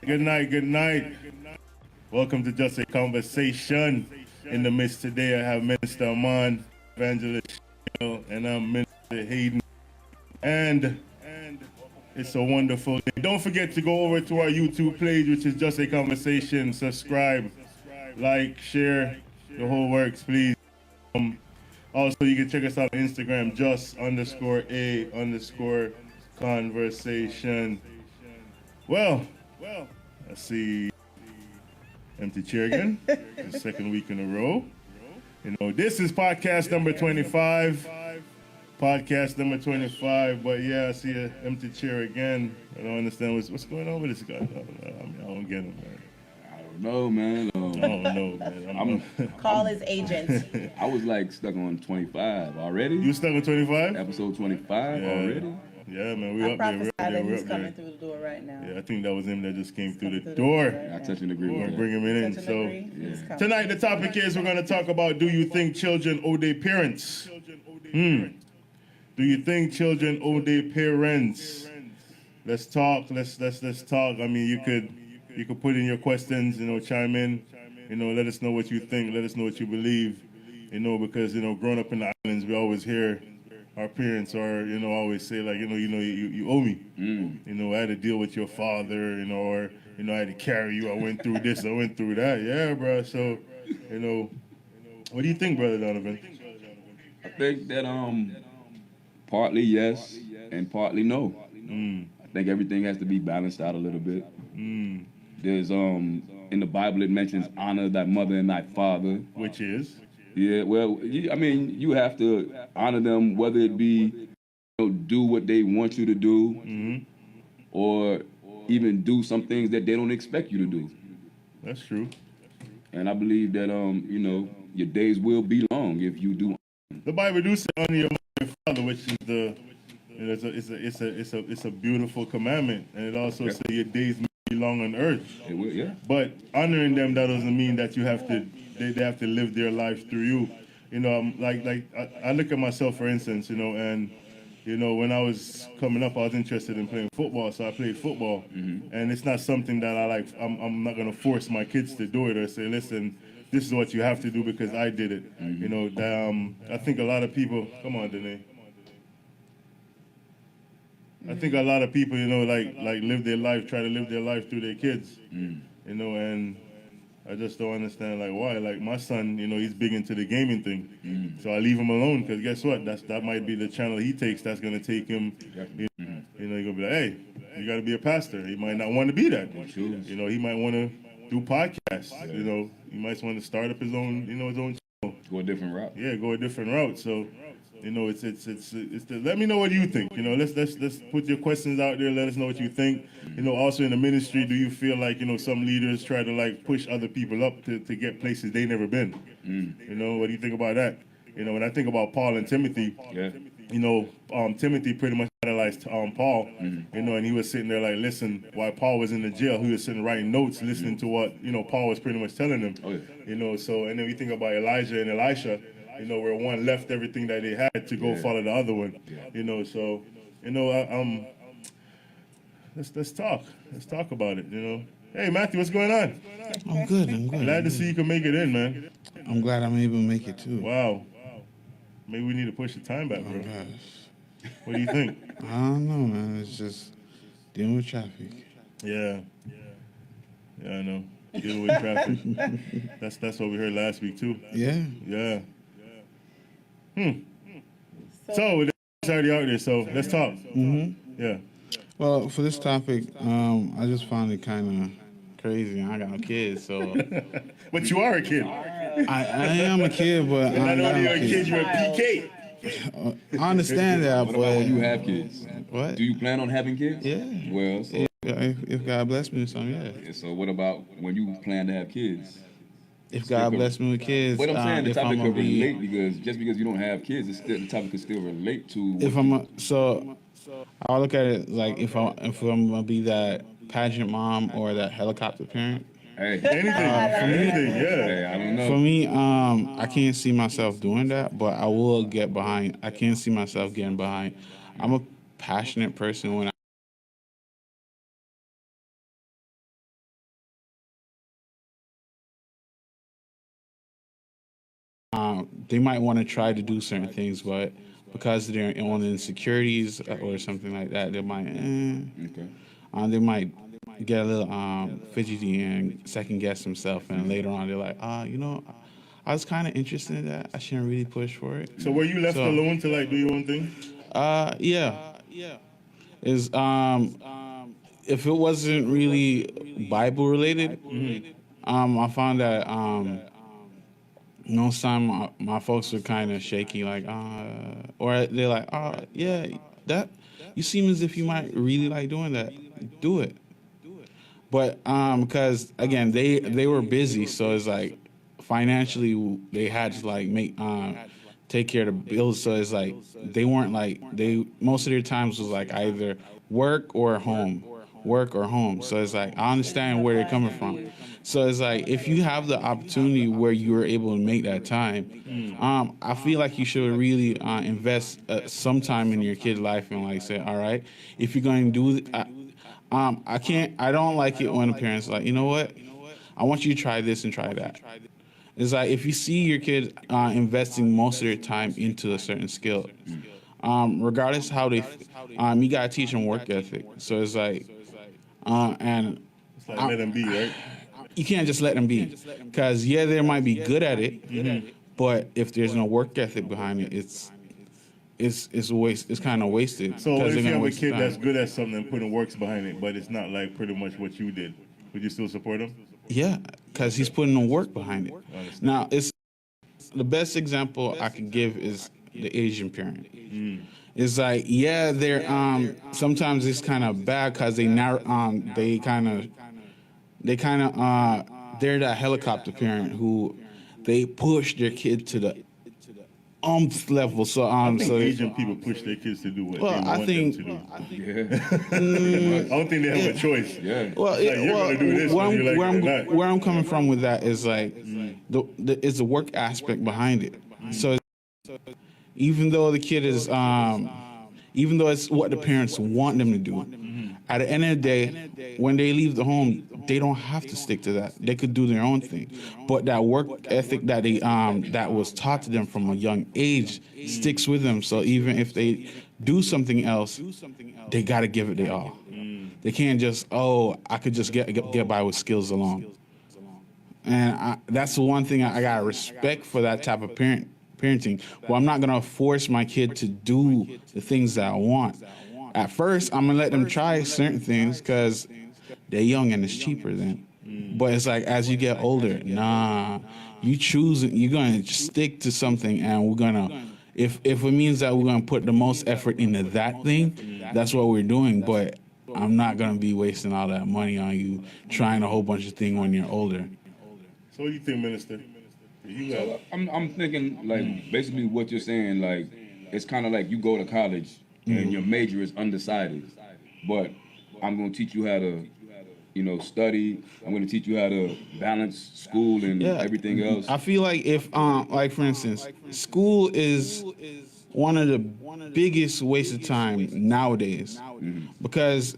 Good night, good night. Welcome to Just a Conversation. In the midst today, I have Minister Amon, Evangelist, and I'm Minister Hayden. And it's a wonderful day. Don't forget to go over to our YouTube page, which is Just a Conversation. Subscribe, like, share, the whole works, please. Also, you can check us out on Instagram, just_a_conversation. Well, let's see. Empty chair again. The second week in a row. This is podcast number 25. Podcast number 25. But yeah, I see an empty chair again. I don't understand what's going on with this guy. I don't get him, man. I don't know, man. I don't know, man. Call his agent. I was like stuck on 25 already. You stuck on 25? Episode 25 already? Yeah, man. I prophesied that he's coming through the door right now. Yeah, I think that was him that just came through the door. I touch and agree with We'll that. bring him in. So tonight the topic is we're going to talk about, do you think children owe their parents? Do you think children owe their parents? Let's talk. Let's talk. I mean, you could put in your questions, chime in, let us know what you think, let us know what you believe, because growing up in the islands, we always hear our parents are, always say like, you owe me. I had to deal with your father, or I had to carry you. I went through this, I went through that. Yeah, bro. So, what do you think, Brother Donovan? I think that partly yes and partly no. I think everything has to be balanced out a little bit. There's in the Bible it mentions honor thy mother and thy father, which is. Yeah, well, you have to honor them, whether it be, do what they want you to do, or even do some things that they don't expect you to do. That's true. And I believe that, your days will be long if you do. The Bible do say honor your mother and father, which is it's a beautiful commandment, and it also says your days may be long on earth. It will, yeah. But honoring them, that doesn't mean that you have to. They have to live their life through you. I look at myself, for instance, and when I was coming up, I was interested in playing football, so I played football. And it's not something that I like. I'm not gonna force my kids to do it or say, listen, this is what you have to do because I did it. I think a lot of people. Come on, Danae. I think a lot of people, live their life, try to live their life through their kids. And I just don't understand, why. Like, my son, he's big into the gaming thing. So I leave him alone, because guess what? That might be the channel he takes that's going to take him, he's going to be like, hey, you got to be a pastor. He might not want to be that. He might want to do podcasts. He might want to start up his own, his own channel. Go a different route. Yeah, go a different route. So, let me know what you think. Let's put your questions out there. Let us know what you think. Also in the ministry, do you feel like, some leaders try to push other people up to get places they never been? What do you think about that? When I think about Paul and Timothy, Timothy pretty much idolized Paul, and he was sitting there listen, while Paul was in the jail, he was sitting writing notes, listening to what, Paul was pretty much telling him. So, and then we think about Elijah and Elisha, where one left everything that they had to go follow the other one. Let's talk. Let's talk about it, Hey, Matthew, what's going on? I'm good. Glad to see you can make it in, man. I'm glad I'm able to make it, too. Wow. Maybe we need to push the time back, bro. Gosh. What do you think? I don't know, man. It's just dealing with traffic. Yeah, I know. Dealing with traffic. That's what we heard last week, too. Yeah. So it's already out there, so let's talk. Yeah. Well, for this topic, I just found it kind of crazy. I got no kids, so. But you are a kid. I am a kid, but Not I'm not only are a you a kid, kid. you're a PK. I understand that, What about when you but have kids? what? Do you plan on having kids? Yeah. Well, so, If God bless me with some, yeah. so what about when you plan to have kids? If God bless me with kids, What I'm saying, the if I'm topic gonna could be, relate because just because you don't have kids, the topic could still relate to. if so I'll look at it like if I'm gonna be that pageant mom or that helicopter parent. Hey, Anything, yeah. hey, I don't know. For me, I can't see myself doing that, but I will get behind. I can see myself getting behind. I'm a passionate person when they might want to try to do certain things, but because of their own insecurities or something like that, they might they might get a little fidgety and second guess themselves, and later on they're like, I was kind of interested in that. I shouldn't really push for it. So were you left alone to like do your own thing? Yeah. Is if it wasn't really Bible related, I found that most time my folks were kind of shaky, like, or they're like, yeah, that you seem as if you might really like doing that. Do it. But because again, they were busy, so it's like financially they had to like take care of the bills. So it's like they weren't like most of their times was like either work or home. So it's like I understand where they're coming from. So it's like if you have the opportunity where you are able to make that time, I feel like you should really invest some time in your kid's life and like say, all right, if you're going to do I don't like it when the parents are like, you know what, I want you to try this and try that. It's like if you see your kid investing most of their time into a certain skill, regardless how they, you gotta teach them work ethic. So it's like, and It's like let them be, right? you can't just let them be, because they might be good at it, but if there's no work ethic behind it, it's a waste. It's kind of wasted. So what if you gonna have a waste kid time. that's good at something and putting works behind it, but it's not like pretty much what you did? Would you still support him? Yeah, because he's putting the work behind it. Understand. Now, it's the best example I could give is the Asian parent. It's like, they're sometimes it's kind of bad because they're that helicopter parent who they push their kid to the level. So I think so Asian people push their kids to do what they want them to do. Yeah. I don't think they have a choice. Yeah. Well, Like, you're gonna do this whether you like it or not. where I'm coming from with that is like it's the work aspect behind it. So even though the kid is even though it's what the parents want them to do, at the end of the day, when they leave the home, they don't have to stick to that. They could do their own thing. But that work ethic that they that was taught to them from a young age sticks with them. So even if they do something else, they got to give it their all. They can't just, I could just get by with skills alone. And that's the one thing I got respect for that type of parenting. Well, I'm not going to force my kid to do the things that I want. At first, I'm going to let them try certain things because they're young and it's cheaper then. But it's like as you get older, you're going to stick to something, and we're going to, if it means that we're going to put the most effort into that thing, that's what we're doing. But I'm not going to be wasting all that money on you trying a whole bunch of things when you're older. So what do you think, Minister? You have, I'm thinking like basically what you're saying, like it's kind of like you go to college and your major is undecided, but I'm gonna teach you how to, study. I'm gonna teach you how to balance school and everything else. I feel like if, like for instance, school is one of the biggest waste of time nowadays, because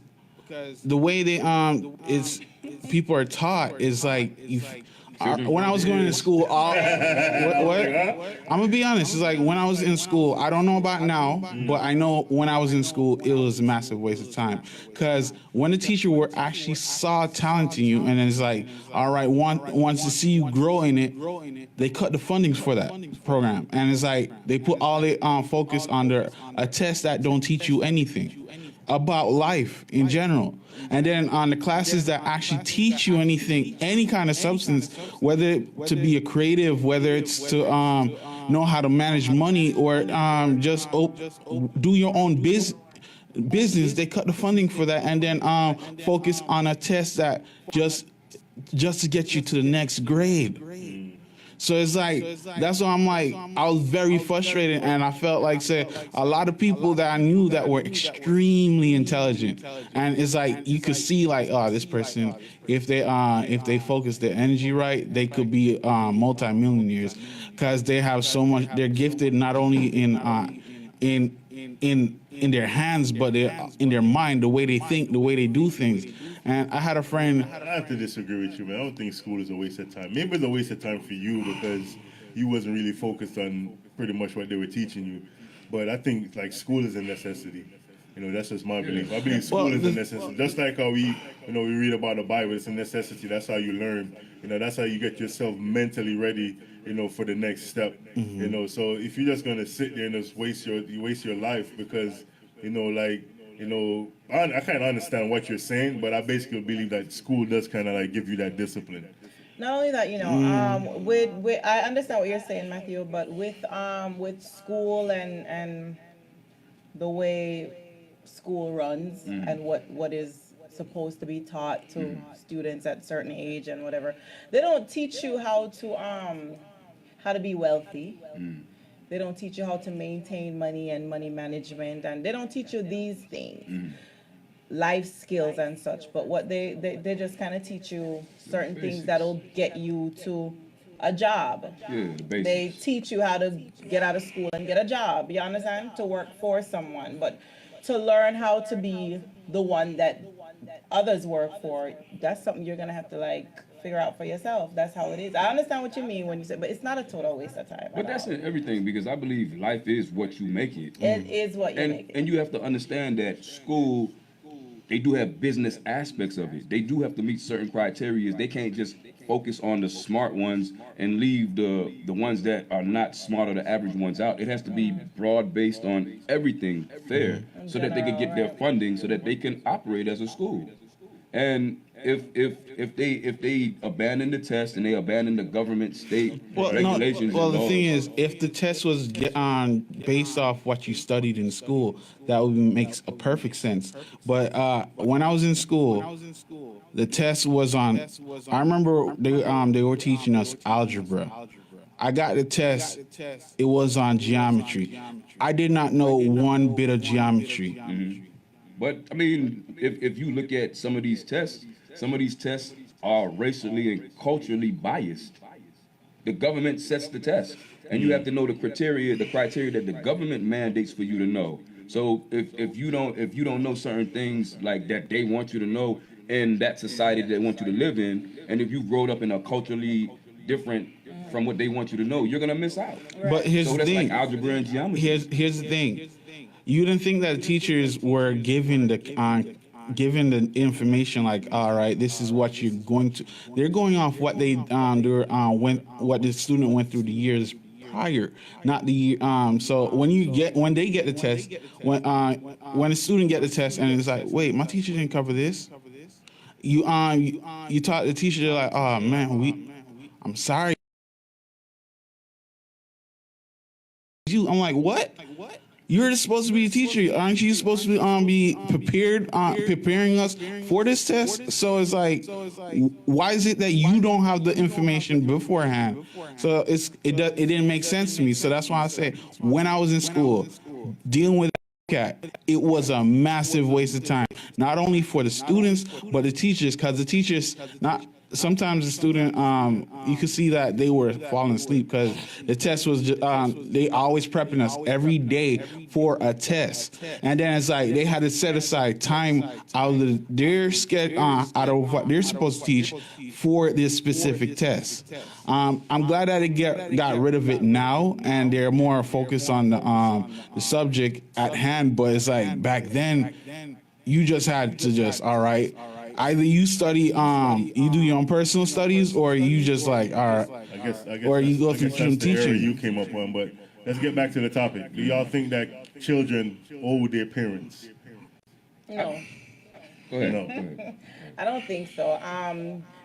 the way they it's people are taught is like when I was going to school, what? I'm gonna be honest. It's like when I was in school. I don't know about now, but I know when I was in school, it was a massive waste of time. Because when the teacher actually saw talent in you, and it's like, all right, wants to see you grow in it, they cut the funding for that program, and it's like they put all their focus under a test that don't teach you anything about life in general. And then on the classes that actually teach you anything, any kind of substance, whether to be a creative, whether it's to know how to manage money, or just do your own business, they cut the funding for that, and then focus on a test that just to get you to the next grade. So it's like, that's why I'm like, I was very frustrated, and I felt like, say, a lot of people that I knew that were extremely intelligent, and it's like, you could see like, this person, if they focus their energy right, they could be multi-millionaires, because they have so much, they're gifted not only in their hands, but in their mind, the way they think, the way they do things. And I had a friend. I have to disagree with you, man. I don't think school is a waste of time. Maybe it's a waste of time for you because you wasn't really focused on pretty much what they were teaching you. But I think like school is a necessity. You know, that's just my belief. I believe school is a necessity. Just like how we read about the Bible, it's a necessity. That's how you learn. You know, that's how you get yourself mentally ready, you know, for the next step. You know, so if you're just gonna sit there and just waste your life because, you know, like, you know, I kind of understand what you're saying, but I basically believe that school does kind of like give you that discipline. Not only that, you know, with I understand what you're saying, Matthew, but with school and the way school runs and what is supposed to be taught to students at a certain age and whatever, they don't teach you how to be wealthy. They don't teach you how to maintain money and money management, and they don't teach you these things, life skills and such. But what they just kind of teach you certain things that'll get you to a job. Yeah, the basics. They teach you how to get out of school and get a job. You understand? To work for someone, but to learn how to be the one that others work for, that's something you're gonna have to like figure out for yourself. That's how it is. I understand what you mean when you say, but it's not a total waste of time. But that's in everything, because I believe life is what you make it. It is what you make it. And you have to understand that school, they do have business aspects of it. They do have to meet certain criteria. They can't just focus on the smart ones and leave the ones that are not smart or the average ones out. It has to be broad based on everything fair, so that they can get their funding, so that they can operate as a school. And if they abandon the test and they abandon the government state regulations, well, and the laws, thing is, if the test was based off what you studied in school, that would make a perfect sense. But when I was in school, the test was on. I remember they were teaching us algebra. I got the test. It was on geometry. I did not know one bit of geometry. But I mean, if you look at some of these tests are racially and culturally biased. The government sets the test, and you have to know the criteria that the government mandates for you to know. So if you don't know certain things like that they want you to know in that society they want you to live in, and if you growed up in a culturally different from what they want you to know, you're gonna miss out. But here's So the that's thing. like algebra and geometry. Here's the thing. You didn't think that the teachers were given the information like, all right, this is what you're going to. They're going off what they what the student went through the years prior, not the So when they get the test, when a student get the test and it's like, wait, my teacher didn't cover this. You taught the teacher, they're like, oh man, I'm sorry. I'm like, what? You're supposed to be a teacher, aren't you supposed to be preparing us for this test? So it's like, why is it that you don't have the information beforehand? So it didn't make sense to me. So that's why I say, when I was in school, dealing with it was a massive waste of time, not only for the students but the teachers, because the teachers sometimes the student, you could see that they were falling asleep because the test was just, they always prepping us every day for a test. And then it's like they had to set aside time out of their schedule, out of what they're supposed to teach for this specific test. I'm glad that it got rid of it now and they're more focused on the subject at hand. But it's like back then, you just had to just, all right, either you study, you do your own personal studies, or you just like, all right, I guess or you go through that's the area teaching. you came up on. But let's get back to the topic. Do y'all think that children owe their parents? No, Go ahead. No. Go ahead. I don't think so.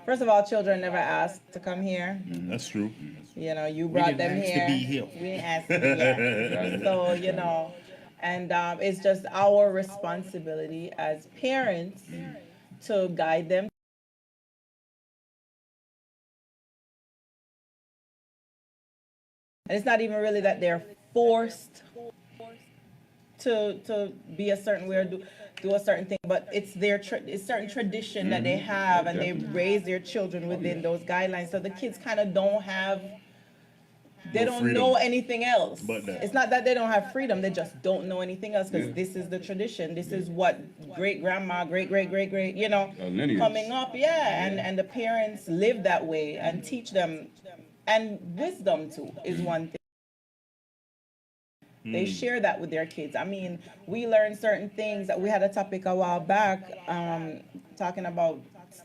First of all, children never asked to come here. That's true. You know, you brought them here. We didn't ask to be here. So, you know, and it's just our responsibility as parents to guide them. And it's not even really that they're forced to be a certain way or do a certain thing, but it's it's certain tradition that they have, and they raise their children within those guidelines. So the kids kind of don't have, they don't freedom. know anything else. But that. It's not that they don't have freedom, they just don't know anything else, because this is the tradition. This is what great grandma, great, you know, lineage. coming up, and the parents live that way and teach them. and wisdom too is one thing. They share that with their kids. I mean, we learn certain things. That we had a topic a while back talking about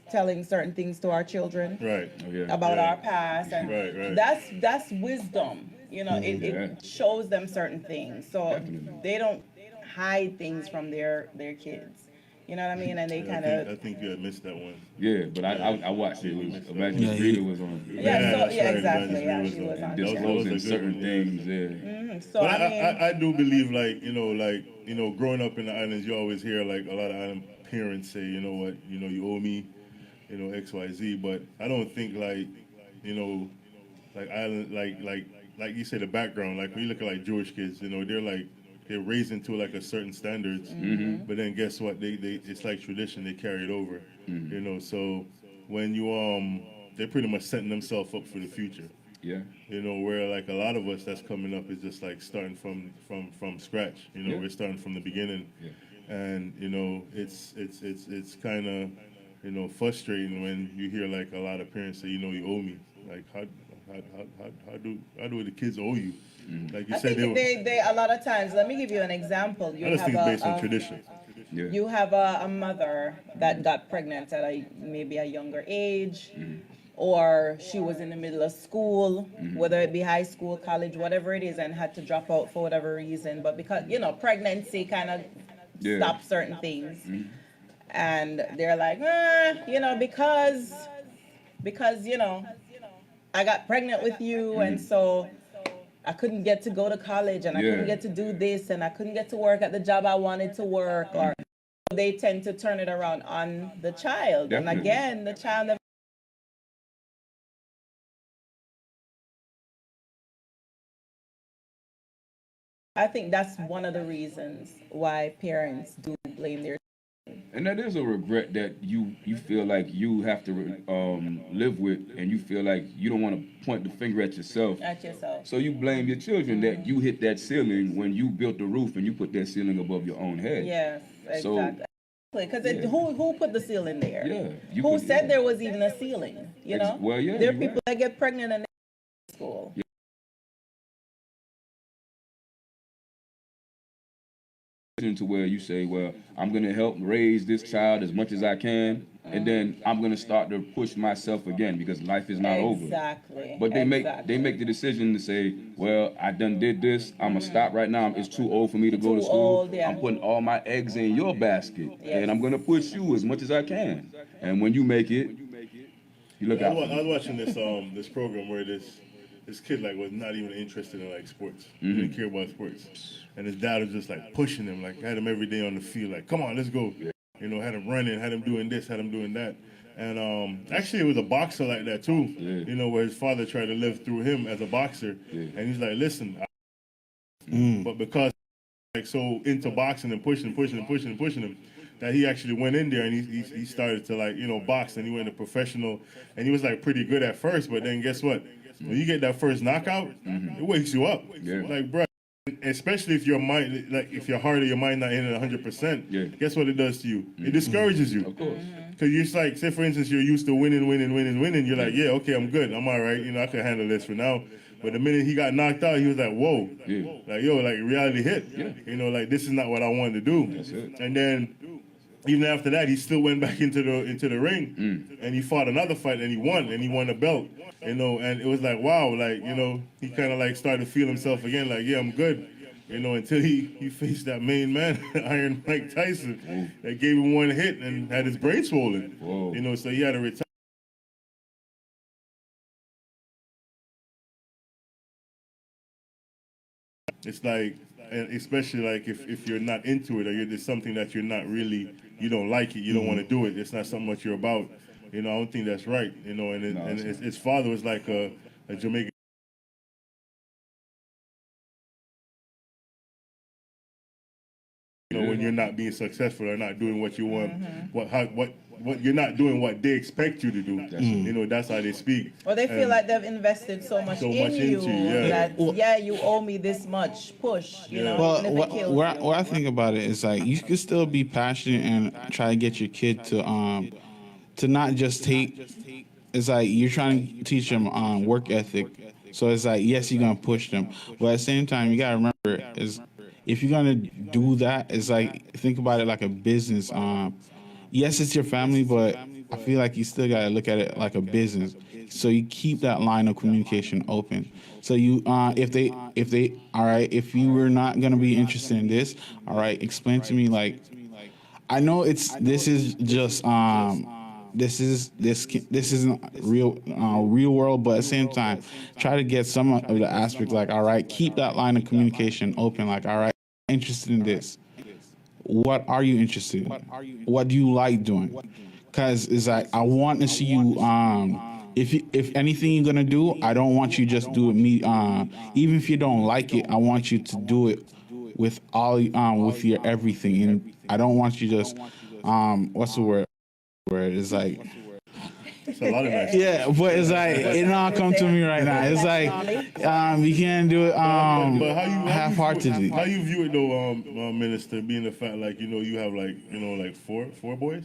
telling certain things to our children Right. Oh, yeah. about Yeah. our past, and Right. that's wisdom. You know, it shows them certain things, so Definitely. they don't hide things from their kids. You know what I mean? And they I kind think, I of think you had missed that one. Yeah, but I watched it. It was Imagine Yeah, Rita he- was on. Yeah, that's exactly. Yeah, Evangelist she Rita was on. That was Disclosing a good certain one, yeah. things. Yeah. so But I mean, I do believe, like, growing up in the islands, you always hear, like, a lot of island parents say, you know what, you owe me, X, Y, Z. But I don't think, like, like island, like you say, the background, like when you look at like Jewish kids, they're raised into like a certain standards. But then guess what? They it's like tradition. They carry it over. So when they're pretty much setting themselves up for the future. Yeah. Where like a lot of us that's coming up is just like starting from scratch. Yeah. We're starting from the beginning, Yeah. and it's kind of frustrating when you hear like a lot of parents say, you owe me. Like how do the kids owe you? Like you I said, think they a lot of times. Let me give you an example. I You just have think it's based on tradition. Yeah. you have a mother that got pregnant at maybe a younger age, or she was in the middle of school, whether it be high school, college, whatever it is, and had to drop out for whatever reason. But because pregnancy kind of Yeah. stops certain things, and they're like, because I got pregnant with you, and so I couldn't get to go to college, and I couldn't Yeah. get to do this, and I couldn't get to work at the job I wanted to work, or they tend to turn it around on the child. Definitely. And again, the child never. I think that's one of the reasons why parents do blame their. And that is a regret that you feel like you have to live with, and you feel like you don't want to point the finger at yourself. At yourself. So you blame your children that you hit that ceiling when you built the roof and you put that ceiling above your own head. Yes, So- exactly. Because Yeah. who put the ceiling there? Yeah, you Who put- said yeah. there was even a ceiling? You know. Well, yeah, There are you're people right. that get pregnant and they go to school. To where you say, well, I'm going to help raise this child as much as I can, and then I'm going to start to push myself again because life is not over. Exactly. But they exactly. make the decision to say, well, I done did this. I'm gonna stop right now. It's too old for me to go to Too school. old, yeah. I'm putting all my eggs in your basket, Yes. and I'm gonna push you as much as I can. And when you make it, you look I out. was, for I was me. watching this program where this kid like was not even interested in like sports. He Mm-hmm. didn't care about sports, and his dad was just like pushing him, like had him every day on the field, like come on, let's go. Had him running, had him doing this, had him doing that. And actually, it was a boxer like that too. Yeah. Where his father tried to live through him as a boxer, Yeah. and he's like, listen, but because like so into boxing and pushing him, that he actually went in there and he started to like box, and he went to professional, and he was like pretty good at first, but then guess what? When you get that first knockout, it wakes you up. Yeah. Like bro, especially if your mind, like if your heart or your mind not in it 100%, Yeah. guess what it does to you? It discourages you. Of course. Because you're just like, say for instance, you're used to winning. You're like, yeah, okay, I'm good. I'm all right. I can handle this for now. But the minute he got knocked out, he was like, whoa. Yeah. Like, yo, like reality hit. Yeah. Like this is not what I wanted to do. That's it. And then even after that, he still went back into the ring and he fought another fight and he won a belt. And it was like, wow, like, he kind of like started to feel himself again, like, yeah, I'm good. Until he faced that main man, Iron Mike Tyson, that gave him one hit and had his brain swollen. Whoa. So he had to retire. It's like, and especially like if you're not into it, or there's something that you're not really, you don't like it, you don't want to do it. It's not something that you're about. I don't think that's right. And his father was like a Jamaican. When you're not being successful or not doing what you want, what you're not doing what they expect you to do. That's how they speak. Or they feel And like they've invested so much So in much you into you, yeah. that you owe me this much. Push, Well, and if it kills what you. I think about it is like you can still be passionate and try to get your kid to not just take it's like you're trying to teach them work ethic. So it's like, yes, you're gonna push them, but at the same time, you gotta remember is if you're gonna do that, it's like think about it like a business. Yes, it's your family, but I feel like you still gotta look at it like a business. So you keep that line of communication open. So you, if they, all right, if you were not gonna be interested in this, all right, explain to me like, I know this is just this isn't real world, but at the same time, try to get some of the aspect like, all right, keep that line of communication open. Like, all right, interested in this. What are you interested in? What do you like doing? Because it's like I want to see you. If anything you're gonna do, I don't want you just do it me. Even if you don't like it, I want you to do it with all with your everything, and I don't want you just what's the word? Word is like. It's a lot of nice. Yeah, but it's like it all come to me right now. It's like you can't do it But how half-heartedly. how you view it though, Minister, being the fact like you have like like four boys.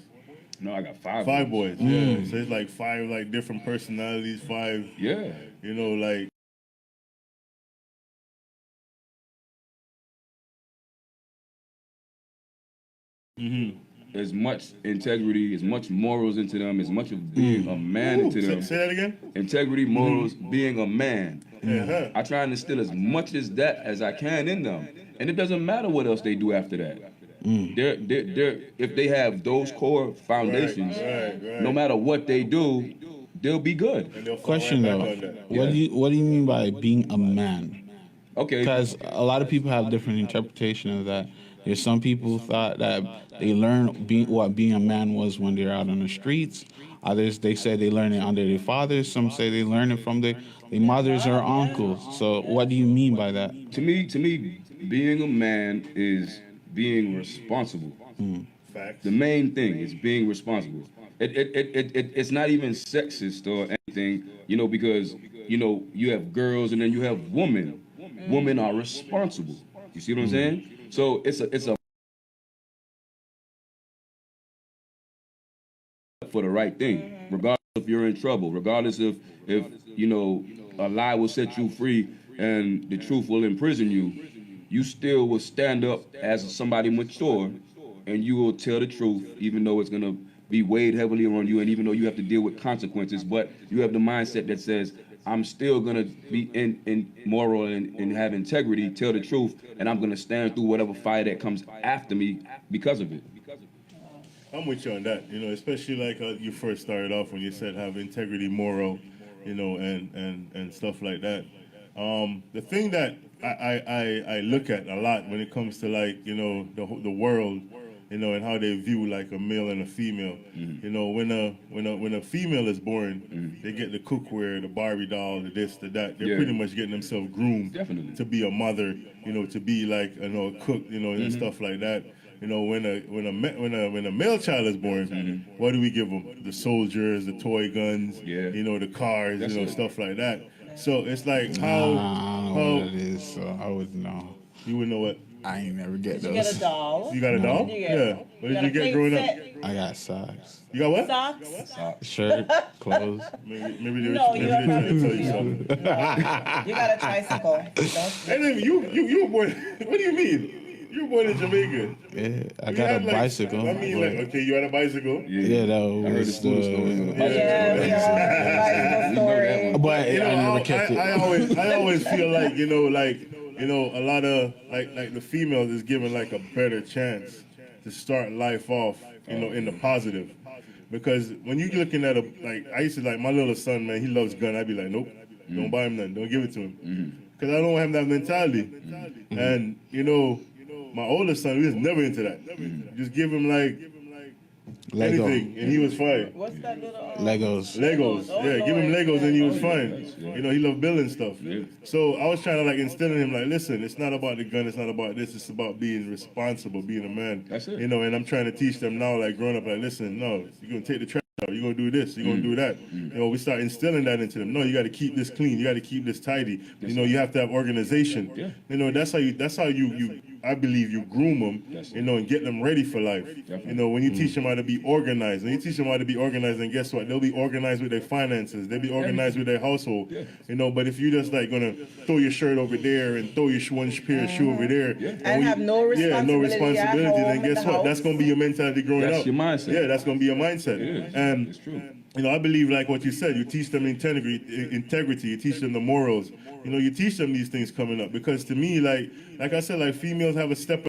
No, I got five. Five boys. Yeah. So it's like five like different personalities. Five. Yeah. Like. As much integrity, as much morals into them, as much of being a man into them. Say that again. Integrity, morals, being a man. Uh-huh. I try and instill as much as that as I can in them, and it doesn't matter what else they do after that. They're if they have those core foundations, Right. no matter what they do, they'll be good. And they'll fall Question right though, back on that. what do you mean by being a man? Okay. Because a lot of people have different interpretation of that. There's some people thought that they learned what being a man was when they're out on the streets. Others, they say they learned it under their fathers. Some say they learned it from their mothers or uncles. So what do you mean by that? To me, being a man is being responsible. Facts. The main thing is being responsible. It's not even sexist or anything, because you have girls and then you have women. Women are responsible. You see what I'm saying? So it's a for the right thing, regardless if you're in trouble, regardless if a lie will set you free and the truth will imprison you, you still will stand up as somebody mature and you will tell the truth, even though it's gonna be weighed heavily on you, and even though you have to deal with consequences, but you have the mindset that says, I'm still gonna be in moral and have integrity, tell the truth, and I'm gonna stand through whatever fire that comes after me because of it. I'm with you on that. Especially like you first started off when you said have integrity, moral, and stuff like that. The thing that I look at a lot when it comes to like the world, and how they view like a male and a female. When a female is born, they get the cookware, the Barbie doll, the this, the that. They're pretty much getting themselves groomed to be a mother, to be like a cook, and stuff like that. When a male child is born, what do we give them? The soldiers, the toy guns, the cars, stuff like that. So it's like I don't know what it is, so I wouldn't know. You would know what. I ain't never get Did you get those. a doll? You got a doll? What did you get? Yeah. What did you get growing up? I got socks, You got what? Socks? shirt, clothes. Maybe they No, were you trying don't to tell you have something. You got a tricycle. And then you were born. What do you mean? You were born in Jamaica. Yeah, I You got had, a like, bicycle. I mean, like, okay, you had a bicycle. Yeah, that I heard was the cool stories of the bicycle. Yeah, we all have a bicycle story. But You know, I never kept it. I always feel like a lot of like the females is given like a better chance to start life off, in the positive. Because when you're looking at I used to like my little son, man, he loves gun. I'd be like, nope, don't buy him nothing, don't give it to him, because I don't have that mentality. And my oldest son, he was never into that. Just give him like Lego. anything, and he was fine. What's that little? Legos. Legos, Oh, yeah, give him Lord. Legos and he was fine. He loved building stuff. Yeah. So I was trying to like instill in him like, listen, it's not about the gun, it's not about this, it's about being responsible, being a man. That's it. And I'm trying to teach them now, like growing up, like, listen, no, you're gonna take the trash out, You're gonna do this. You're gonna do that. You know, we start instilling that into them. No, you got to keep this clean. You got to keep this tidy. You know, you have to have organization. Yeah. You know, that's how you I believe you groom them. Yes, sir. You know, and get them ready for life. Definitely. You know, when you teach them how to be organized, and you teach them how to be organized, and guess what? They'll be organized with their finances. They'll be organized with their household. Yeah. You know, but if you just like gonna throw your shirt over there and throw your one pair of shoe over there, And have no responsibility at home, then in guess the what? That's house. gonna be your mentality growing That's up. your mindset. Yeah, that's gonna be your mindset. It is. And It's true. you know, I believe like what you said. You teach them integrity. You teach them the morals. You know, you teach them these things coming up because to me, like I said, like females have a step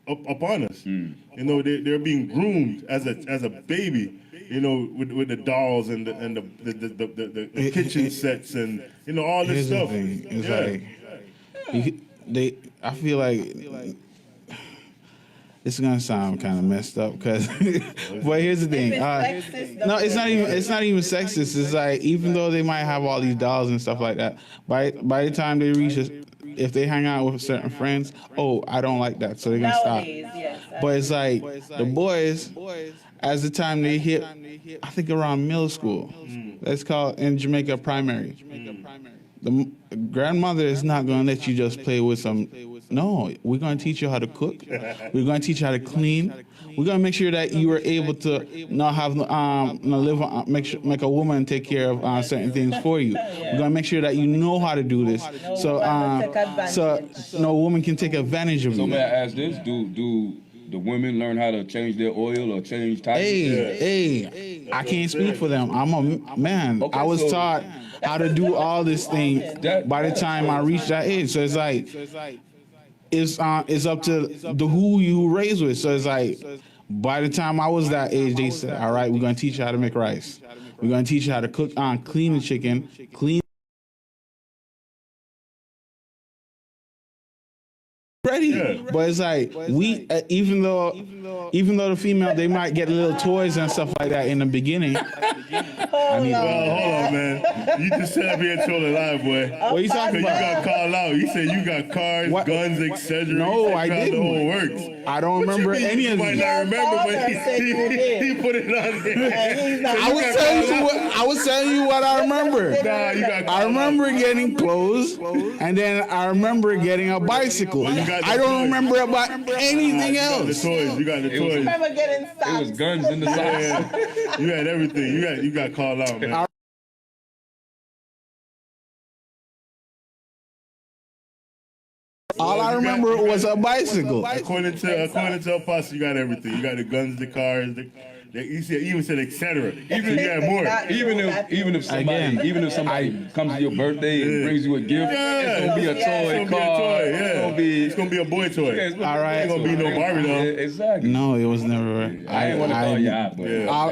up on us. You know, they're being groomed as a baby. You know, with the dolls and the kitchen sets and you know all this Here's the stuff. thing. It's Yeah. like I feel like it's gonna sound kind of messed up because, but here's the thing. If it's sexist, No, it's not even. It's not even sexist. It's like even though they might have all these dolls and stuff like that, by the time they reach, if they hang out with certain friends, oh, I don't like that, so they're gonna Nowadays, stop. yes. But it's like the boys, as the time they hit, I think around middle school. That's called in Jamaica primary. The grandmother is not going to let you just play with some. No, we're going to teach you how to cook. We're going to teach you how to clean. We're going to make sure that you are able to not have live. Make a woman take care of certain things for you. We're going to make sure that you know how to do this. So no woman can take advantage of So you. may I ask this? Do the women learn how to change their oil or change tires? Hey, I can't speak for them. I'm a man. Okay, I was so- taught how to do all these things by the time I reached that age. So it's like it's up to the who you raised with. So it's like by the time I was that age, they said, "All right, we're gonna teach you how to make rice. We're gonna teach you how to cook, clean the chicken, clean." Ready, Yeah. but it's like we even though the female they might get little toys and stuff like that in the beginning. I need Hold on, man. You just sat up here and told a lie, boy. What you talking Cause you about? got called out. You said you got cars, What? guns, etc. No, I The didn't. whole works. I don't remember What you mean any you of might these. not remember, but Father said you did. he put it on there. And he's not- I was telling you what I remember. Nah, you got. I remember getting clothes, and then I remember getting a bicycle. Well, you got the I don't toys. remember about anything The else. toys. You got the It was- toys. remember getting It stopped. was guns in the socks. Yeah. You had everything. You got called out, man. All I remember was a bicycle. According to Apostle, you got everything. You got the guns, the cars, he even said etc. Even you had more. Even if somebody Again, comes to your birthday and brings you a gift, it's gonna be a It's toy gonna be a car. toy, It's yeah. gonna be It's gonna be a boy toy. Yeah, it's gonna All be- right. Ain't gonna be no Barbie doll. Yeah, exactly. No, it was never. I didn't want to call you out, but Yeah. All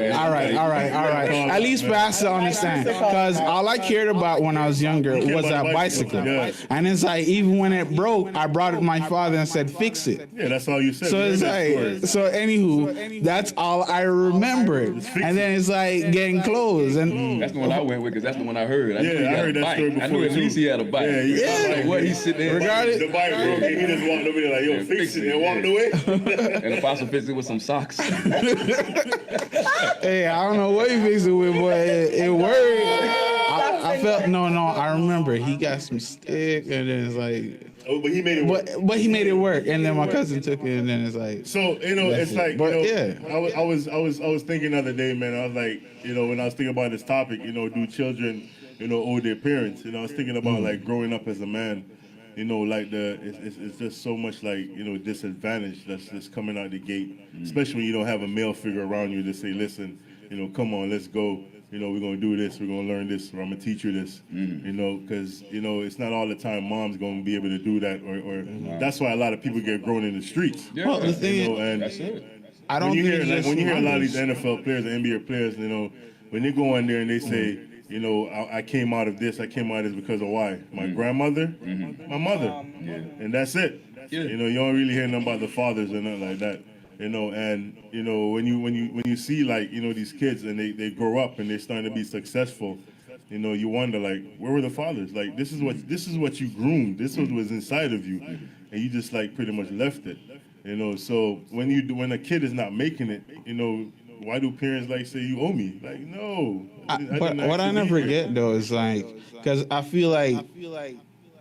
right. At least Pastor understand, because all I cared about when I was younger was about that the bicycle, bicycle, yeah. and it's like even when it broke, I brought it to my father and said, "Fix it." Yeah, that's all you said. So We it's heard that story. like, anywho, that's all I remembered. And then it's like getting clothes and That's the one I went with because that's the one I heard. I knew Yeah, he I had heard a that bike. story I knew before, at least too. he had a bike. Yeah, he- I don't know what he's sitting there. Regardless- The bike broke and he just walked over there like, yo, fix it, and walked away. And Apostle fixed it with some socks. hey, I don't know what he fixed it with, but it worked. I felt no. I remember he got some stick, and then it's like, Oh, but he made it work. but he made it work, and then my cousin took it, and then it's like, So it's it. like But, I was thinking the other day, man. I was like, when I was thinking about this topic, do children, owe their parents? I was thinking about like growing up as a man. Like it's just so much like disadvantage that's coming out the gate, especially when you don't have a male figure around you to say, listen, come on, let's go. We're gonna do this. We're gonna learn this. Or I'm gonna teach you this. Because it's not all the time mom's gonna be able to do that, or that's why a lot of people get grown in the streets. Yeah, well, the thing And that's it. I don't when you think hear it's just when you hear a lot of these numbers. NFL players, and NBA players, when they go in there and they say, I came out of this, I came out of this because of why? My grandmother, my mother, and that's it. Yeah. You don't really hear nothing about the fathers or nothing like that. And when you see like these kids and they grow up and they're starting to be successful, you wonder like, where were the fathers? Like this is what you groomed. This was inside of you, and you just like pretty much left it. So when a kid is not making it, why do parents like say you owe me? Like, no. But what I never get though is like, because I feel like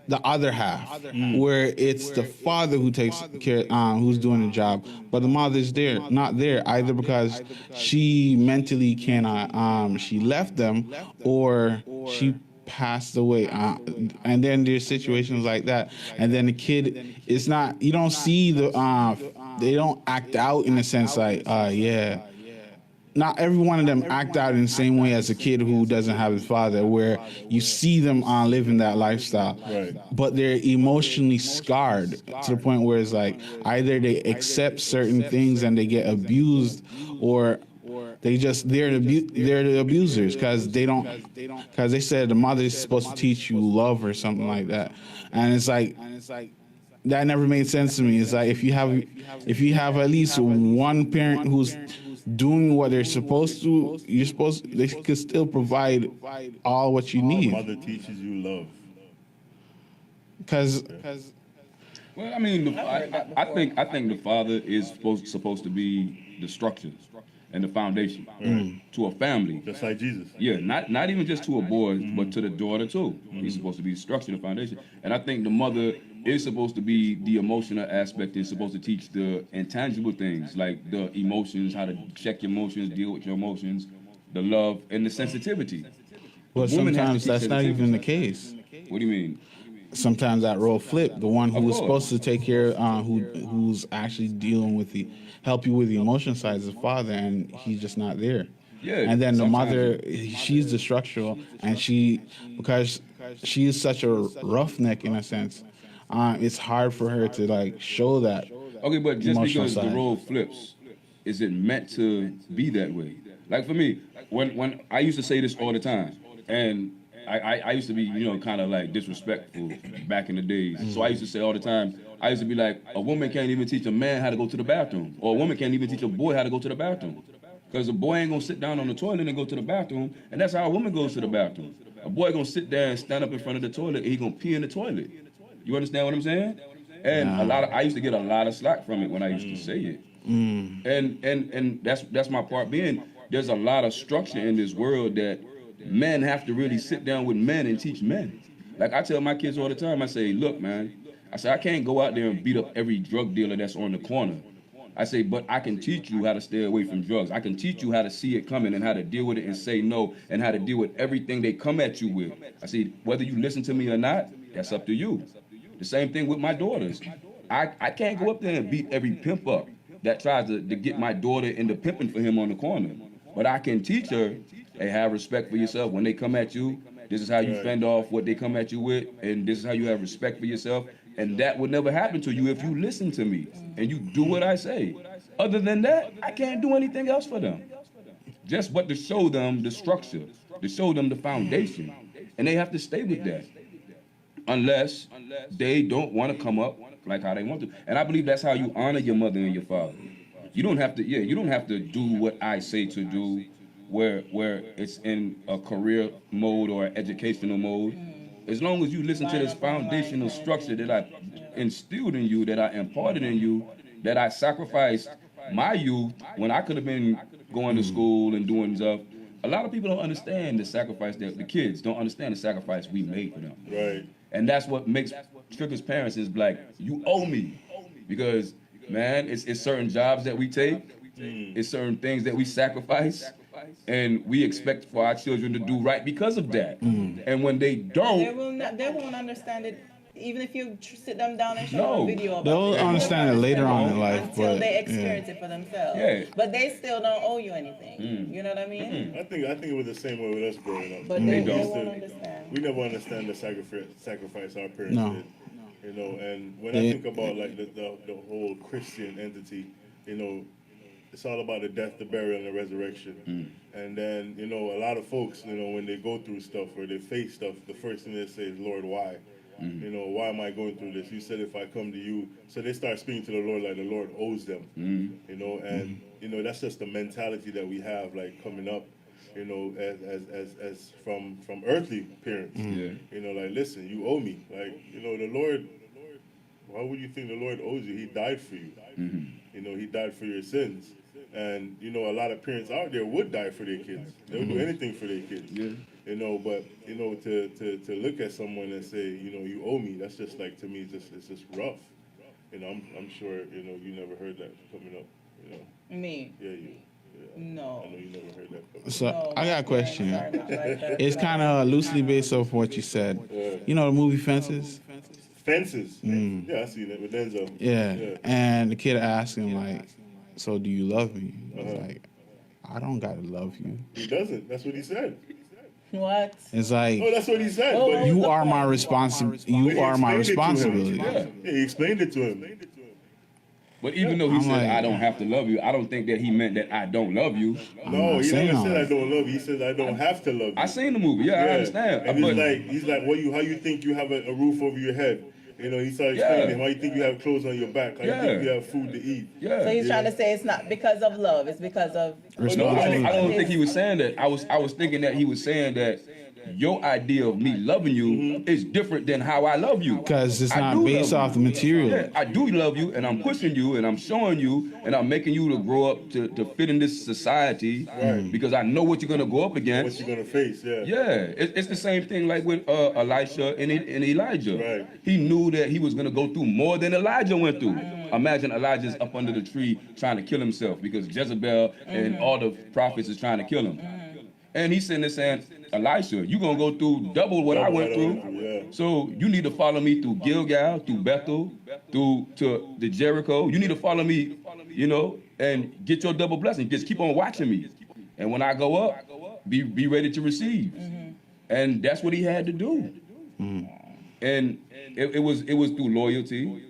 the other half, where it's the father who takes care, who's doing the job, but the mother's not there either because she mentally cannot, she left them, or she passed away, and then there's situations like that, and then the kid is not. You don't see the, they don't act out in a sense like, yeah. Not every one of them act out in the same way as a kid who doesn't have his father, where you see them living that lifestyle. Right. But they're emotionally scarred to the point where it's like either they accept certain things and they get abused, or they're the abusers because they said the mother is supposed to teach you love or something like that, and it's like. That never made sense to me. It's like if you have at least one parent who's doing what they're supposed to, they could still provide all what you need. Mother teaches you love. Because Well, I mean, I think the father is supposed to be the structure and the foundation to a family. Just like Jesus. Yeah, not even just to a boy, but to the daughter too. He's supposed to be the structure, the foundation. And I think the mother is supposed to be the emotional aspect. Is supposed to teach the intangible things like the emotions, how to check your emotions, deal with your emotions, the love, and the sensensitivity. well, The woman has to sometimes teach that's not even the sensitivity. case. What do you mean? Sometimes that role flip. The one Of who's course. supposed to take care, who's actually dealing with help you with the emotion side is the father, and he's just not there. Yeah, And then the sometimes mother, she's the structural, and because she is such a roughneck in a sense, it's hard for her to like show that. Okay, but just Emotional because the side. role flips, is it meant to be that way? Like for me, when I used to say this all the time, and I used to be, kind of like disrespectful back in the days. So I used to say all the time, I used to be like, a woman can't even teach a man how to go to the bathroom, or a woman can't even teach a boy how to go to the bathroom. Because a boy ain't gonna sit down on the toilet and go to the bathroom, and that's how a woman goes to the bathroom. A boy gonna sit there and stand up in front of the toilet, and he gonna pee in the toilet. You understand what I'm saying? And I used to get a lot of slack from it when I used to say it. And that's my part being, there's a lot of structure in this world that men have to really sit down with men and teach men. Like I tell my kids all the time, I say, look, man, I say, I can't go out there and beat up every drug dealer that's on the corner. I say, but I can teach you how to stay away from drugs. I can teach you how to see it coming and how to deal with it and say no, and how to deal with everything they come at you with. I say, whether you listen to me or not, that's up to you. The same thing with my daughters. I can't go up there and beat every pimp up that tries to get my daughter into pimping for him on the corner. But I can teach her, hey, have respect for yourself. When they come at you, this is how you fend off what they come at you with, and this is how you have respect for yourself. And that would never happen to you if you listen to me and you do what I say. Other than that, I can't do anything else for them. Just but to show them the structure, to show them the foundation. And they have to stay with that. Unless they don't want to come up like how they want to. And I believe that's how you honor your mother and your father. You don't have to do what I say to do where it's in a career mode or an educational mode. As long as you listen to this foundational structure that I instilled in you, that I imparted in you, that I sacrificed my youth when I could have been going to school and doing stuff. A lot of people don't understand the sacrifice that the kids don't understand the sacrifice we made for them. Right. And that's what makes Trigger's parents is like, you owe me. Because, man, it's certain jobs that we take, it's certain things that we sacrifice, and we expect for our children to do right because of that. And when they don't, They won't understand it, even if you sit them down and show No. them a video about They'll it. understand it later on in life, until but they experience it for themselves. Yeah. But they still don't owe you anything. You know what I mean? I think it was the same way with us growing up. But They they don't. won't understand. We never understand the sacrifice our parents No. did. And when They- I think about like the whole Christian entity, it's all about the death, the burial, and the resurrection. And then, a lot of folks, when they go through stuff or they face stuff, the first thing they say is, Lord, why? Why am I going through this? You said if I come to you. So they start speaking to the Lord like the Lord owes them. And, that's just the mentality that we have, like coming up, as from earthly parents. Like, listen, you owe me. Like, the Lord, why would you think the Lord owes you? He died for you. He died for your sins. And you know, a lot of parents out there would die for their kids. They would do anything for their kids. Yeah. You know, but you know, to look at someone and say, you know, you owe me. That's just like, to me, it's just rough. You know, I'm sure, you know, you never heard that coming up. You know. Me? Yeah, you. Yeah. No. I know you never heard that coming up. So No, I got a question. my parents are not like that. It's kind of loosely based off what you said. You know the movie Fences? Fences. Yeah, I seen it with Denzel. Yeah. And the kid asked him like, "So do you love me?" He was like, "I don't gotta love you." He doesn't. That's what he said. What? It's like Oh, that's what he said. Oh, but you are my You are my responsibility. Yeah, he explained it to him. But even though he I'm said, like- I don't have to love you, I don't think that he meant that I don't love you. No, not he saying never all said I that. don't love you. He said I don't have to love you. I seen the movie. Yeah, I understand. And But he's like, how you think you have a roof over your head? You know, he started explaining why you think you have clothes on your back, how you think you have food to eat. yeah. So he's trying to say it's not because of love, it's because of... No, I don't think he was saying that. I was thinking that he was saying that your idea of me loving you is different than how I love you. Because it's I not do based love off the you. material. Yeah, I do love you, and I'm pushing you, and I'm showing you, and I'm making you to grow up to fit in this society, because I know what you're gonna go up What against. you're gonna face, Yeah, it's the same thing like with Elisha and Elijah. Right. He knew that he was gonna go through more than Elijah went through. Imagine Elijah's up under the tree trying to kill himself because Jezebel and all the prophets is trying to kill him. And he's sitting there saying, Elisha, you're going to go through double what I went through. Yeah. So you need to follow me through Gilgal, through Bethel, to the Jericho. You need to follow me, you know, and get your double blessing. Just keep on watching me. And when I go up, be ready to receive. And that's what he had to do. And it was through loyalty,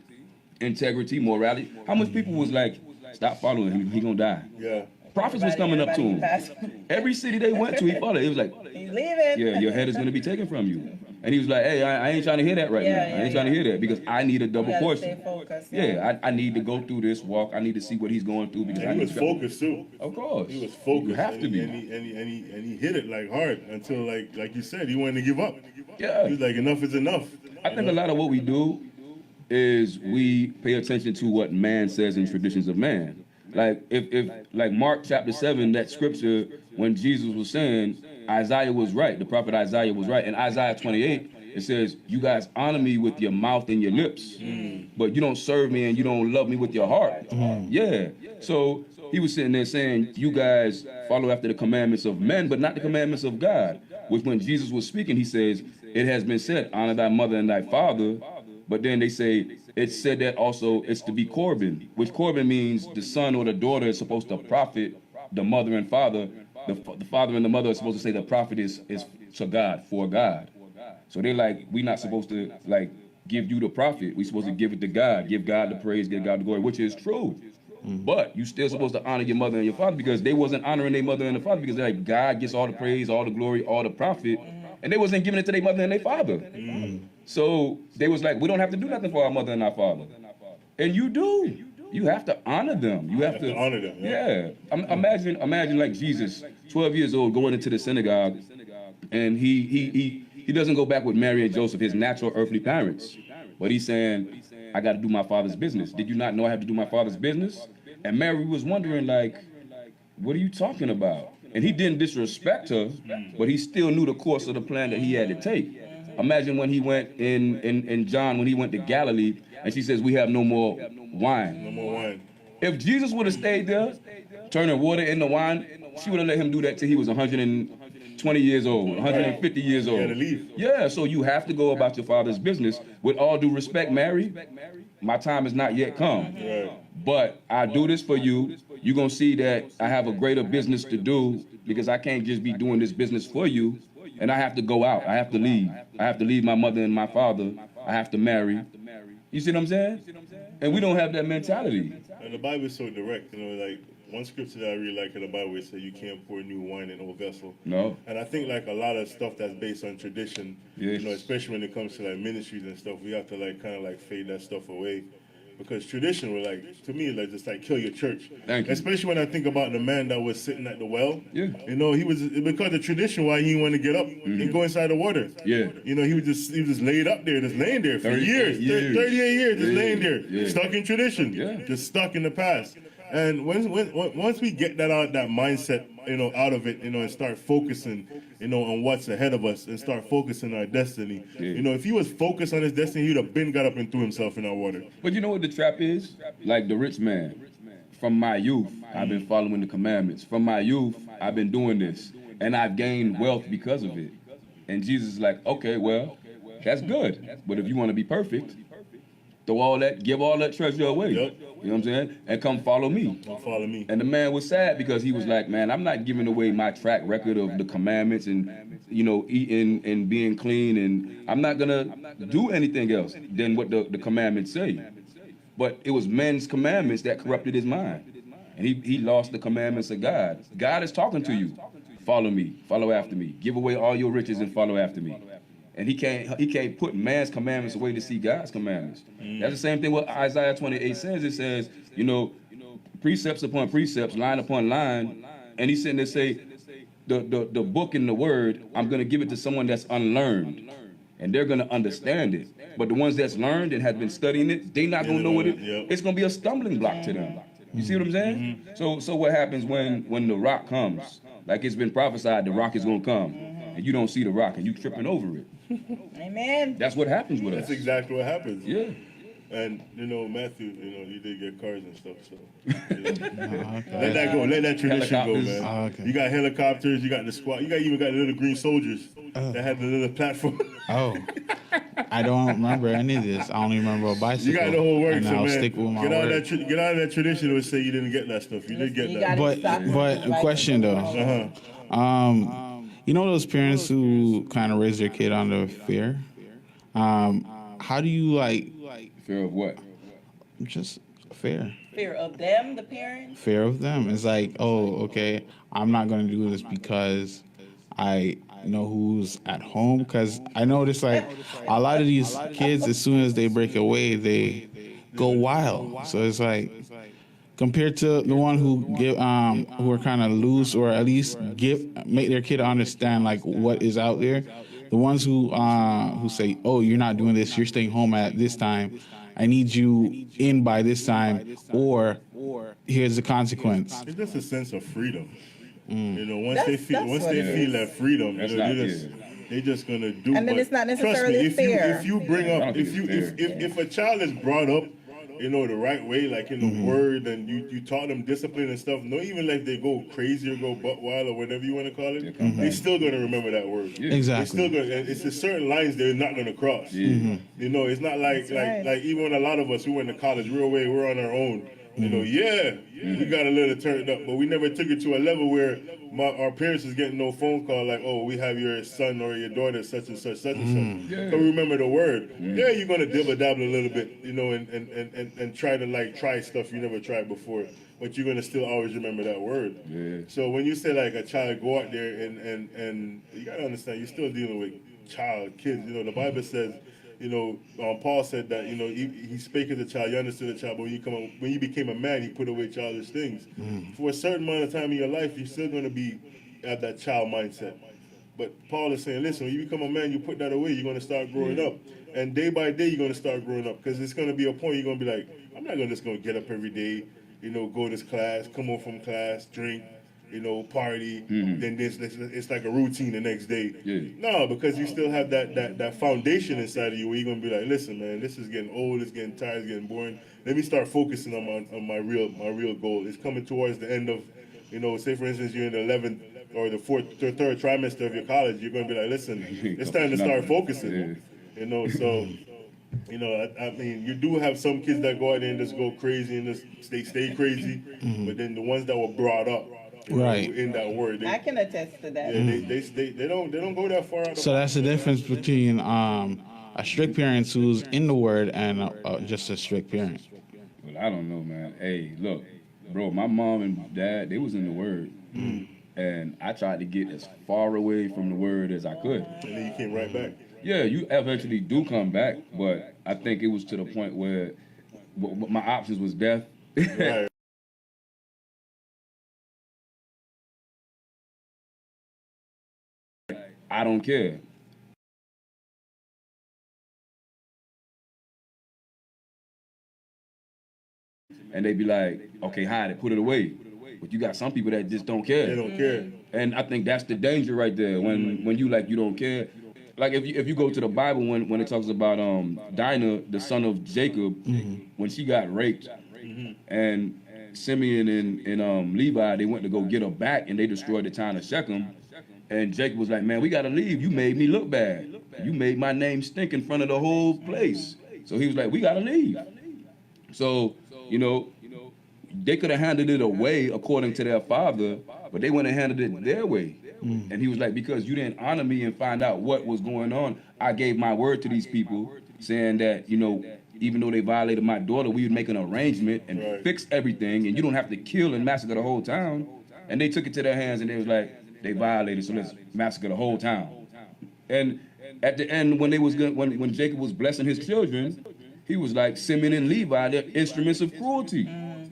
integrity, morality. How much people was like, stop following him, he gonna die. Yeah. Prophets was coming up to him. Every city they went to, he followed. He was like, He's leaving. yeah, your head is going to be taken from you. And he was like, hey, I ain't trying to hear that right now. I ain't trying to hear that because I need a double You gotta portion. stay focused, Yeah, I need to go through this walk. I need to see what he's going through because I And he need was to. focused too. Of course. He was focused. You have and to be. And he hit it like hard until like you said, he wanted to give up. Yeah. He was like, enough is enough. I think a lot of what we do is we pay attention to what man says in traditions of man. Like if like Mark chapter 7, that scripture when Jesus was saying Isaiah was right, the prophet Isaiah was right. In Isaiah 28, it says, you guys honor me with your mouth and your lips, but you don't serve me and you don't love me with your heart. Yeah. So he was sitting there saying, you guys follow after the commandments of men, but not the commandments of God. Which when Jesus was speaking, he says, it has been said, honor thy mother and thy father. But then they say, it said that also it's to be Corban, which Corban means the son or the daughter is supposed to profit the mother and father. The father and the mother are supposed to say the prophet is to God, for God. So they're like, we're not supposed to like give you the prophet. We're supposed to give it to God, give God the praise, give God the glory, which is true. But you still supposed to honor your mother and your father because they wasn't honoring their mother and their father because they're like, God gets all the praise, all the glory, all the profit. And they wasn't giving it to their mother and their father. So they was like, we don't have to do nothing for our mother and our father. And you do. You have to honor them. You have to honor them. Yeah. Imagine like Jesus, 12 years old, going into the synagogue, and he doesn't go back with Mary and Joseph, his natural earthly parents. But he's saying, I got to do my father's business. Did you not know I have to do my father's business? And Mary was wondering, like, what are you talking about? And he didn't disrespect her, but he still knew the course of the plan that he had to take. Imagine when he went in John, when he went to Galilee, and she says, we have no more wine. No more wine. If Jesus would have stayed there, turning water into wine, she would have let him do that till he was 120 years old, 150 years old. He had to leave. Yeah, so you have to go about your father's business. With all due respect, Mary, my time has not yet come. Right. But I do this for you. You're going to see that I have a greater business to do because I can't just be doing this business for you. And I have to go out. I have to leave. I have to leave my mother and my father. I have to marry. You see what I'm saying? And we don't have that mentality. And the Bible is so direct, you know, like one scripture that I really like in the Bible, it says you can't pour new wine in old vessel. No. And I think like a lot of stuff that's based on tradition, Yes. you know, especially when it comes to like ministries and stuff, we have to like kind of like fade that stuff away. Because tradition will like, to me, like just like kill your church. Thank you. Especially when I think about the man that was sitting at the well. Yeah. You know, he was, because the tradition why he didn't want to get up and go inside the water. Yeah. You know, he was just laid up there, just laying there for 38 years. years. 38 years, just Yeah. laying there. Yeah. Stuck in tradition. Yeah. Just stuck in the past. And once we get that mindset, out of it, and start focusing, on what's ahead of us, and start focusing on our destiny. Yeah. If he was focused on his destiny, he'd have been got up and threw himself in that water. But you know what the trap is? Like the rich man. From my youth, I've been following the commandments. From my youth, I've been doing this. And I've gained wealth because of it. And Jesus is like, okay, well, that's good. But if you want to be perfect, give all that treasure away. Yep. You know what I'm saying? And come follow me. Don't follow me. And the man was sad because he was like, man, I'm not giving away my track record of the commandments and, eating and being clean. And I'm not going to do anything else than what the commandments say. But it was men's commandments that corrupted his mind. And he lost the commandments of God. God is talking to you. Follow me. Follow after me. Give away all your riches and follow after me. And he can't put man's commandments away to see God's commandments. That's the same thing what Isaiah 28 says. It says, precepts upon precepts, line upon line. And he's sitting there say, the book and the word, I'm going to give it to someone that's unlearned. And they're going to understand it. But the ones that's learned and have been studying it, they're not going to know what it's going to be a stumbling block to them. You see what I'm saying? So what happens when the rock comes? Like it's been prophesied, the rock is going to come. And you don't see the rock and you tripping over it. Amen. That's what happens with us. That's exactly what happens. Yeah. And Matthew, you did get cars and stuff, so let that go. Let that tradition go, man. Okay. You got helicopters, you got the squad, even got the little green soldiers that had the little platform. Oh, I don't remember any of this. I only remember a bicycle. You got the whole work, and so I'll man, stick with my get out word. of that tradition and say you didn't get that stuff. You did get You that. got it. But question though, those parents who kind of raise their kid under fear. How do you Fear of what? just fear? Fear of them, the parents. Fear of them. It's like, oh, okay, I'm not going to do this because I know who's at home. Because I notice a lot of these kids, as soon as they break away, they go wild. So it's like, compared to the one who are kind of loose, or at least make their kid understand what is out there. The ones who say, oh, you're not doing this, you're staying home at this time, I need you in by this time, or here's the consequence. It's just a sense of freedom. Once That's they feel that freedom, they're just gonna do. And then it's not necessarily trust me, fair. if you bring up, if a child is brought up, the right way, like in the word, and you taught them discipline and stuff. No, even like they go crazy or go butt wild or whatever you want to call it, they still gonna remember that word. Yeah. Exactly. They're still gonna. It's a certain lines they're not gonna cross. Yeah. It's not like even a lot of us who went to college real way, we're on our own. We got a little turned up, but we never took it to a level where our parents is getting no phone call like, oh, we have your son or your daughter such and such, such and such. Yeah. So remember the word. Yeah, you're gonna dibble dabble a little bit, and try to try stuff you never tried before, but you're gonna still always remember that word. Yeah. So when you say a child go out there and you gotta understand, you're still dealing with kids. The Bible says. Paul said that he spake as a child, you understood a child, but when you became a man, he put away childish things. For a certain amount of time in your life, you're still going to be at that child mindset. But Paul is saying, listen, when you become a man, you put that away. You're going to start growing up, and day by day, you're going to start growing up, because it's going to be a point you're going to be like, I'm not just going to get up every day, go to class, come home from class, drink. Party, then it's like a routine the next day. Yeah. No, because you still have that foundation inside of you where you're gonna be like, listen, man, this is getting old, it's getting tired, it's getting boring. Let me start focusing on my real goal. It's coming towards the end of, say for instance you're in the 11th or the third trimester of your college, you're gonna be like, listen, it's time to start focusing. So. I mean, you do have some kids that go out there and just go crazy and just stay crazy, but then the ones that were brought up, in that word, I can attest to that. they don't go that far out. So that's the difference between a strict parent who's in the word and just a strict parent. Well, I don't know, man. Hey, look, bro, my mom and dad, they was in the word. And I tried to get as far away from the word as I could. And then you came right back. Yeah, you eventually do come back, but I think it was to the point where my options was death. Right. I don't care. and they be like, okay, hide it, put it away. But you got some people that just don't care. They don't care. And I think that's the danger right there. When you like you don't care. Like if you go to the Bible when it talks about Dinah, the son of Jacob, when she got raped, and Simeon and Levi, they went to go get her back, and they destroyed the town of Shechem. And Jacob was like, man, we gotta leave. You made me look bad. You made my name stink in front of the whole place. So he was like, we gotta leave. So, you know, they could have handled it away according to their father, but they went and handled it their way. And he was like, because you didn't honor me and find out what was going on, I gave my word to these people saying that, you know, even though they violated my daughter, we would make an arrangement and fix everything, and you don't have to kill and massacre the whole town. And they took it to their hands, and they was like, they violated, so let's massacre the whole town. And at the end, when when Jacob was blessing his children, he was like, Simeon and Levi, they're instruments of cruelty. And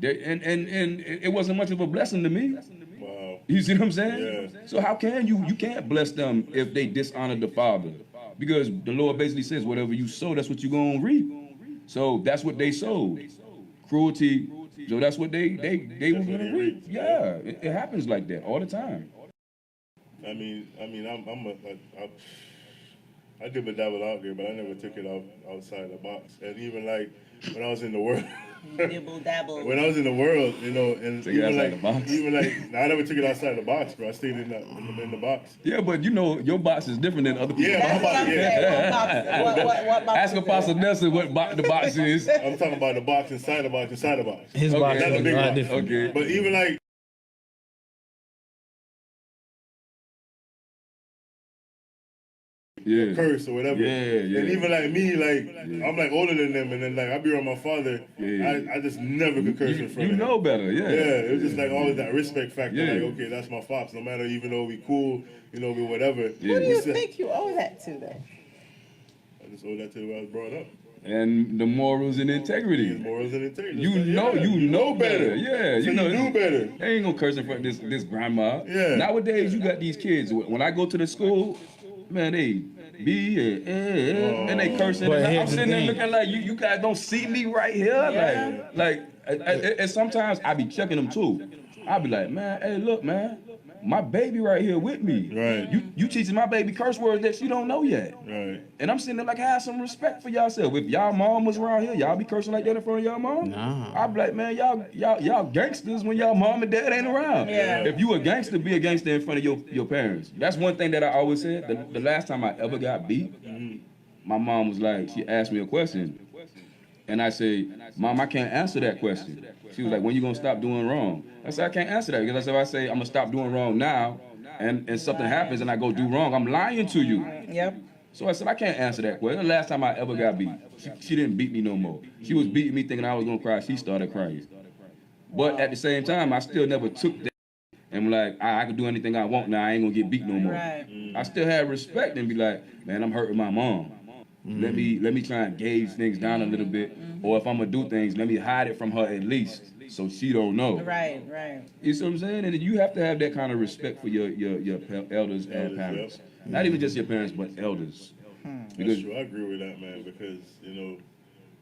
it wasn't much of a blessing to me. Wow. You see what I'm saying? Yeah. So how can you can't bless them if they dishonored the father? Because the Lord basically says, whatever you sow, that's what you're gonna reap. So that's what they sowed. Cruelty. So that's what they were gonna reap. Yeah, it happens like that all the time. I did a dabble out there, but I never took it outside the box. And even like when I was in the world, Dibble dabble. when I was in the world, you know, and Take it outside the box? I never took it outside the box, bro. I stayed in the box. Yeah, but you know, your box is different than other people's Yeah, That's what I'm saying. What box Ask is Apostle it? Nelson what the box is. I'm talking about the box inside the box, inside the box. His Okay. box That's a was big a lot box. different. Okay. But even like Yeah. curse or whatever. Yeah. And even like me, like I'm like older than them, and then like I be around my father. Yeah. I just never could curse in front You of him. know better, yeah. Yeah, it was just like always that respect factor. Yeah. Like, okay, that's my pops. No matter, even though we cool, you know, we whatever. Yeah. Who do we you still- think you owe that to, though? I just owe that to the way I was brought up. And the morals and integrity. Morals and integrity. You know better. Yeah, So you know. you knew better. They ain't gonna curse in front of this grandma. Yeah. Nowadays, you got these kids. When I go to the school, man, they be and they cursing. But And I'm here's the sitting there thing. looking like you guys don't see me right here. Yeah. And sometimes I be checking them too. I be like, man, hey, look, man, my baby right here with me. Right. You teaching my baby curse words that she don't know yet. Right. And I'm sitting there like, have some respect for yourself. If y'all mom was around here, y'all be cursing like that in front of y'all mom? Nah. I be like, man, y'all gangsters when y'all mom and dad ain't around. Yeah. If you a gangster, be a gangster in front of your parents. That's one thing that I always said. The last time I ever got beat, my mom was like, she asked me a question. And I say, Mom, I can't answer that question. She was like, when you gonna stop doing wrong? I said, I can't answer that because if I say I'm gonna stop doing wrong now, and something happens and I go do wrong, I'm lying to you. Yep. So I said, I can't answer that question. The last time I ever got beat, she didn't beat me no more. She was beating me thinking I was gonna cry. She started crying. But at the same time, I still never took that and like, I can do anything I want now. I ain't gonna get beat no more. Right. I still have respect and be like, man, I'm hurting my mom. Let me try and gauge things down a little bit. Or if I'm gonna do things, let me hide it from her at least so she don't know. Right. You see what I'm saying? And you have to have that kind of respect for your elders and parents. Not even just your parents, but elders. That's true. I agree with that, man, because, you know,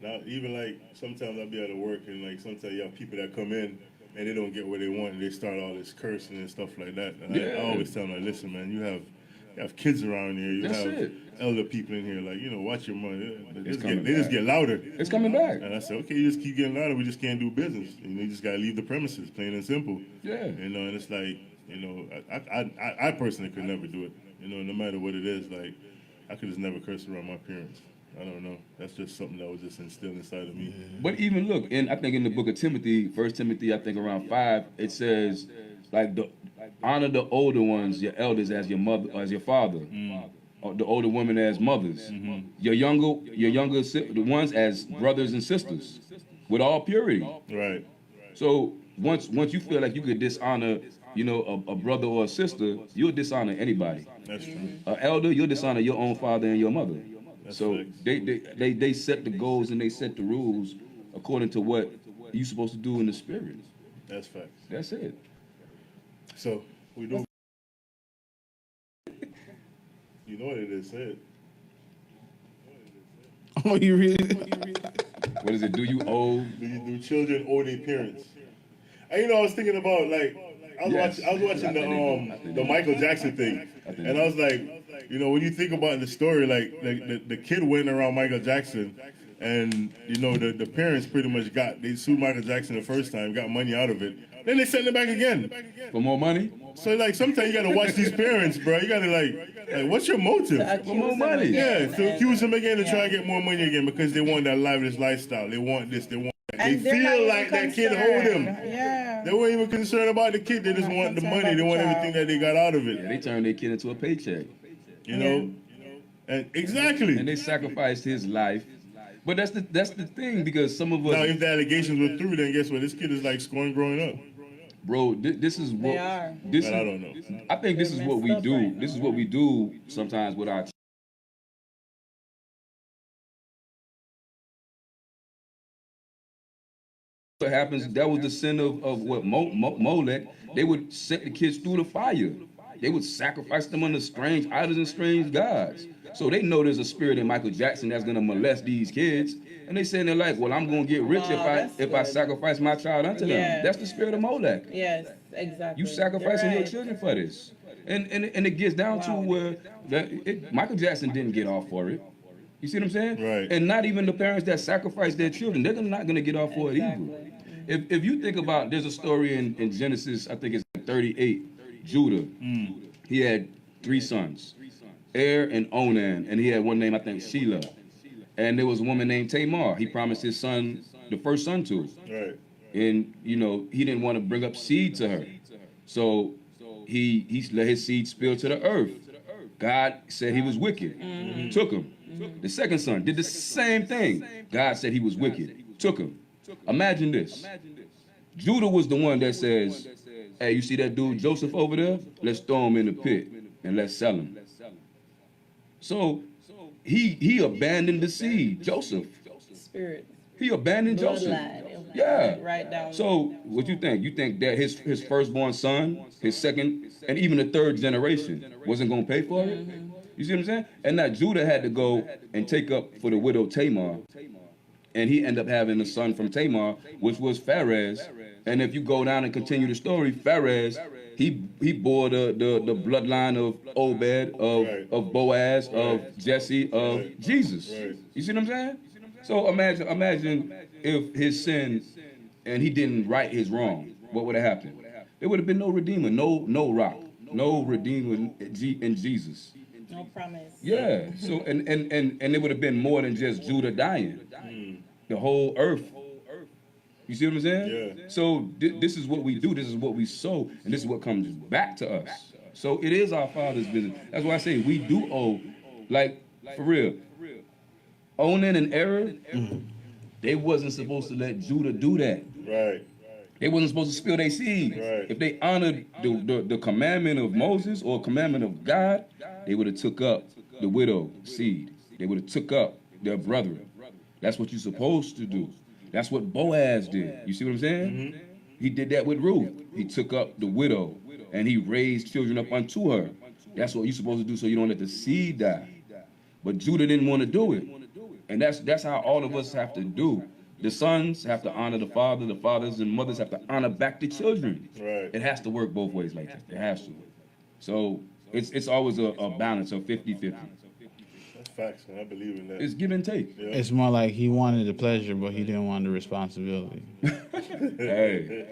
now even like sometimes I'll be out of work and like sometimes you have people that come in and they don't get what they want and they start all this cursing and stuff like that. And I always tell them, like, listen, man, you have kids around here, you That's have it. elder people in here, like, you know, watch your money. They coming just back. get louder. It's coming back. And I said, okay, you just keep getting louder. We just can't do business. You know, you just gotta leave the premises, plain and simple. Yeah. You know, and it's like, you know, I personally could never do it. You know, no matter what it is, like, I could just never curse around my parents. I don't know. That's just something that was just instilled inside of me. But even look, I think in the book of Timothy, 1 Timothy, I think around 5, it says, like, honor the older ones, your elders as your mother, as your father, or the older women as mothers, your younger, the ones as brothers and sisters, with all purity. Right. So once you feel like you could dishonor, you know, a brother or a sister, you'll dishonor anybody. That's true. An elder, you'll dishonor your own father and your mother. So facts. they set the goals and they set the rules according to what you're supposed to do in the spirit. That's facts. That's it. So, we do. You know what it is, say it. Oh, you really? What is it? Do you owe? Do children owe their parents? And you know, I was thinking about like I was Yes. watching I think the Michael Jackson thing, and I was like, you know, when you think about the story, like the kid went around Michael Jackson, and you know the parents pretty much they sued Michael Jackson the first time, got money out of it, then they sent him back again. For more money? So like sometimes you gotta watch these parents, bro. You gotta like what's your motive? For more money. Yeah, to accuse them again to yeah. try to get more money again because they want that lavish lifestyle. They want this. They want. That. And They they're not feel even like that kid hold concerned. them. Yeah. They weren't even concerned about the kid. They just Not want the concerned money. They about want the everything child. that they got out of Yeah, it. they turned their kid into a paycheck. You know, and exactly. And they sacrificed his life. But that's the thing, because some of us, Now, if the allegations were true, then guess what? This kid is like scorned growing up. bro, this is what They are. this But is, I don't know. I think this is what we messed up do. right now. This is what we do sometimes with our what happens. That was the sin of what Molech. They would set the kids through the fire. They would sacrifice them under strange idols and strange gods. So they know there's a spirit in Michael Jackson that's gonna molest these kids, and they say in their life, "Well, I'm gonna get rich Wow, that's if I good. sacrifice my child unto Yeah. them." That's the spirit of Molech. Yes, exactly. You sacrificing You're your right. children for this, and it gets down to Wow. where Michael Jackson didn't get off for it. You see what I'm saying? Right. And not even the parents that sacrifice their children, they're not going to get off for it either. Exactly. If you think about, there's a story in Genesis, I think it's 38, Judah. He had 3 sons, Er and Onan, and he had one named, I think, Sheila. And there was a woman named Tamar. He promised his son, the first son to. Right. And, you know, he didn't want to bring up seed to her. So he let his seed spill to the earth. God said he was wicked, took him. The second son did the same thing. God said he was wicked, took him. Imagine this. Judah was the one that says, "Hey, you see that dude Joseph over there? Let's throw him in the pit and let's sell him." So he abandoned the seed, Joseph. Spirit. He abandoned Joseph. Bloodline. Yeah. Right down. So what you think? You think that his firstborn son, his second, and even the third generation wasn't gonna pay for it? You see what I'm saying? And now Judah had to go and take up for the widow Tamar, and he ended up having a son from Tamar, which was Pharez. And if you go down and continue the story, Pharez, he bore the bloodline of Obed, of Boaz, of Jesse, of Jesus. Right. You see what I'm saying? So imagine if his sin and he didn't right his wrong, what would have happened? There would have been no redeemer, no rock, no redeemer in Jesus. No promise. Yeah. So and it would have been more than just Judah dying. The whole earth. You see what I'm saying? Yeah. So this is what we do. This is what we sow, and this is what comes back to us. So it is our Father's business. That's why I say we do owe, like for real. Onan and Error, they wasn't supposed to let Judah do that. Right. They wasn't supposed to spill their seeds. Right. If they honored the commandment of Moses or commandment of God, they would have took up the widow seed. They would have took up their brethren. That's what you're supposed to do. That's what Boaz did. You see what I'm saying? He did that with Ruth. He took up the widow and he raised children up unto her. That's what you're supposed to do so you don't let the seed die. But Judah didn't want to do it. And that's how all of us have to do. The sons have to honor the father. The fathers and mothers have to honor back the children. Right. It has to work both ways like that. It has to. So it's always a balance of 50-50. That's facts, man. I believe in that. It's give and take. Yeah. It's more like he wanted the pleasure, but he didn't want the responsibility. Hey,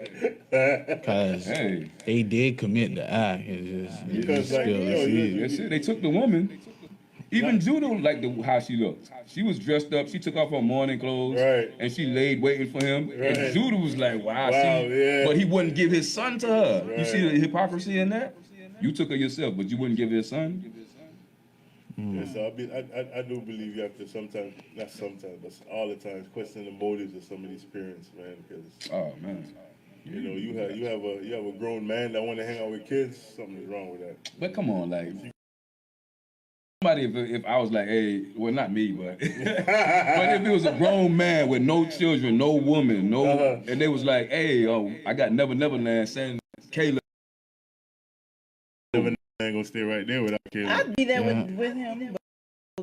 Because hey. they did commit the act. It just Because, like, spilled the yo, seed. That's it. They took the woman. Even Judah liked how she looked. She was dressed up. She took off her mourning clothes, Right. and she laid waiting for him. Right. And Judah was like, "Wow, Yeah. but he wouldn't give his son to her. You Right. see the hypocrisy in that? You took her yourself, but you wouldn't give his son. Yeah, so I do believe you have to sometimes, not sometimes, but all the times, question the motives of some of these parents, man. Because Oh man. you know you have a grown man that want to hang out with kids. Something is wrong with that. But come on, like somebody, if I was like, hey, well, not me, but but if it was a grown man with no children, no woman, and they was like, hey, I got Never Neverland, send Caleb. Never ain't gonna stay right there without kids. I'd be there Yeah. with him,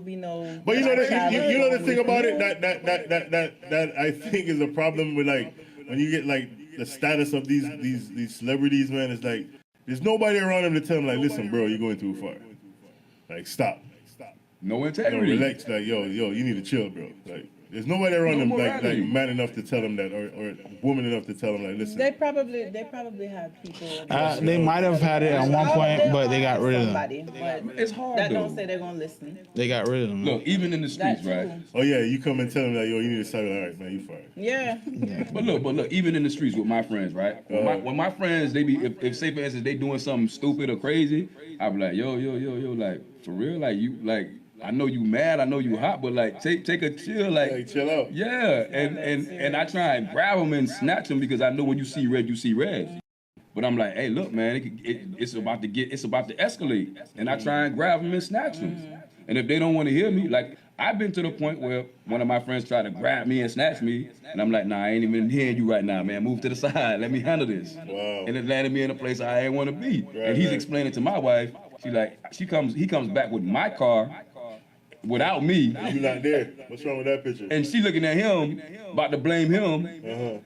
be no. But you know, you know the thing about it that I think is a problem with like when you get like the status of these celebrities, man. It's like there's nobody around them to tell them like, listen, bro, you're going too far. Like, stop. No Yo, integrity. relax. Like, yo, you need to chill, bro. Like, there's nobody around them like man enough to tell them that, or woman enough to tell them like, listen. They probably have people. They might have had it at one point, but they got rid of them. Somebody, but It's hard that though. don't say they're gonna listen. They got rid of them. Look, even in the streets, That right? too. Oh yeah, you come and tell them like, yo, you need to stop. All right, man, you fired. Yeah. But look, even in the streets with my friends, right? When my friends, they be, if say for instance they doing something stupid or crazy, I be like, yo, like for real, like you, like I know you mad, I know you hot, but like take a chill, like chill out. Yeah, and I try and grab them and snatch them because I know when you see red, you see red. But I'm like, hey, look, man, it's about to escalate, and I try and grab them and snatch them. And if they don't want to hear me, like I've been to the point where one of my friends tried to grab me and snatch me, and I'm like, nah, I ain't even hearing you right now, man. Move to the side, let me handle this. Wow. And it landed me in a place I ain't want to be. Right, and he's right. explaining to my wife, he comes back with my car without me. You not there. What's wrong with that picture? And she looking at him, about to blame him,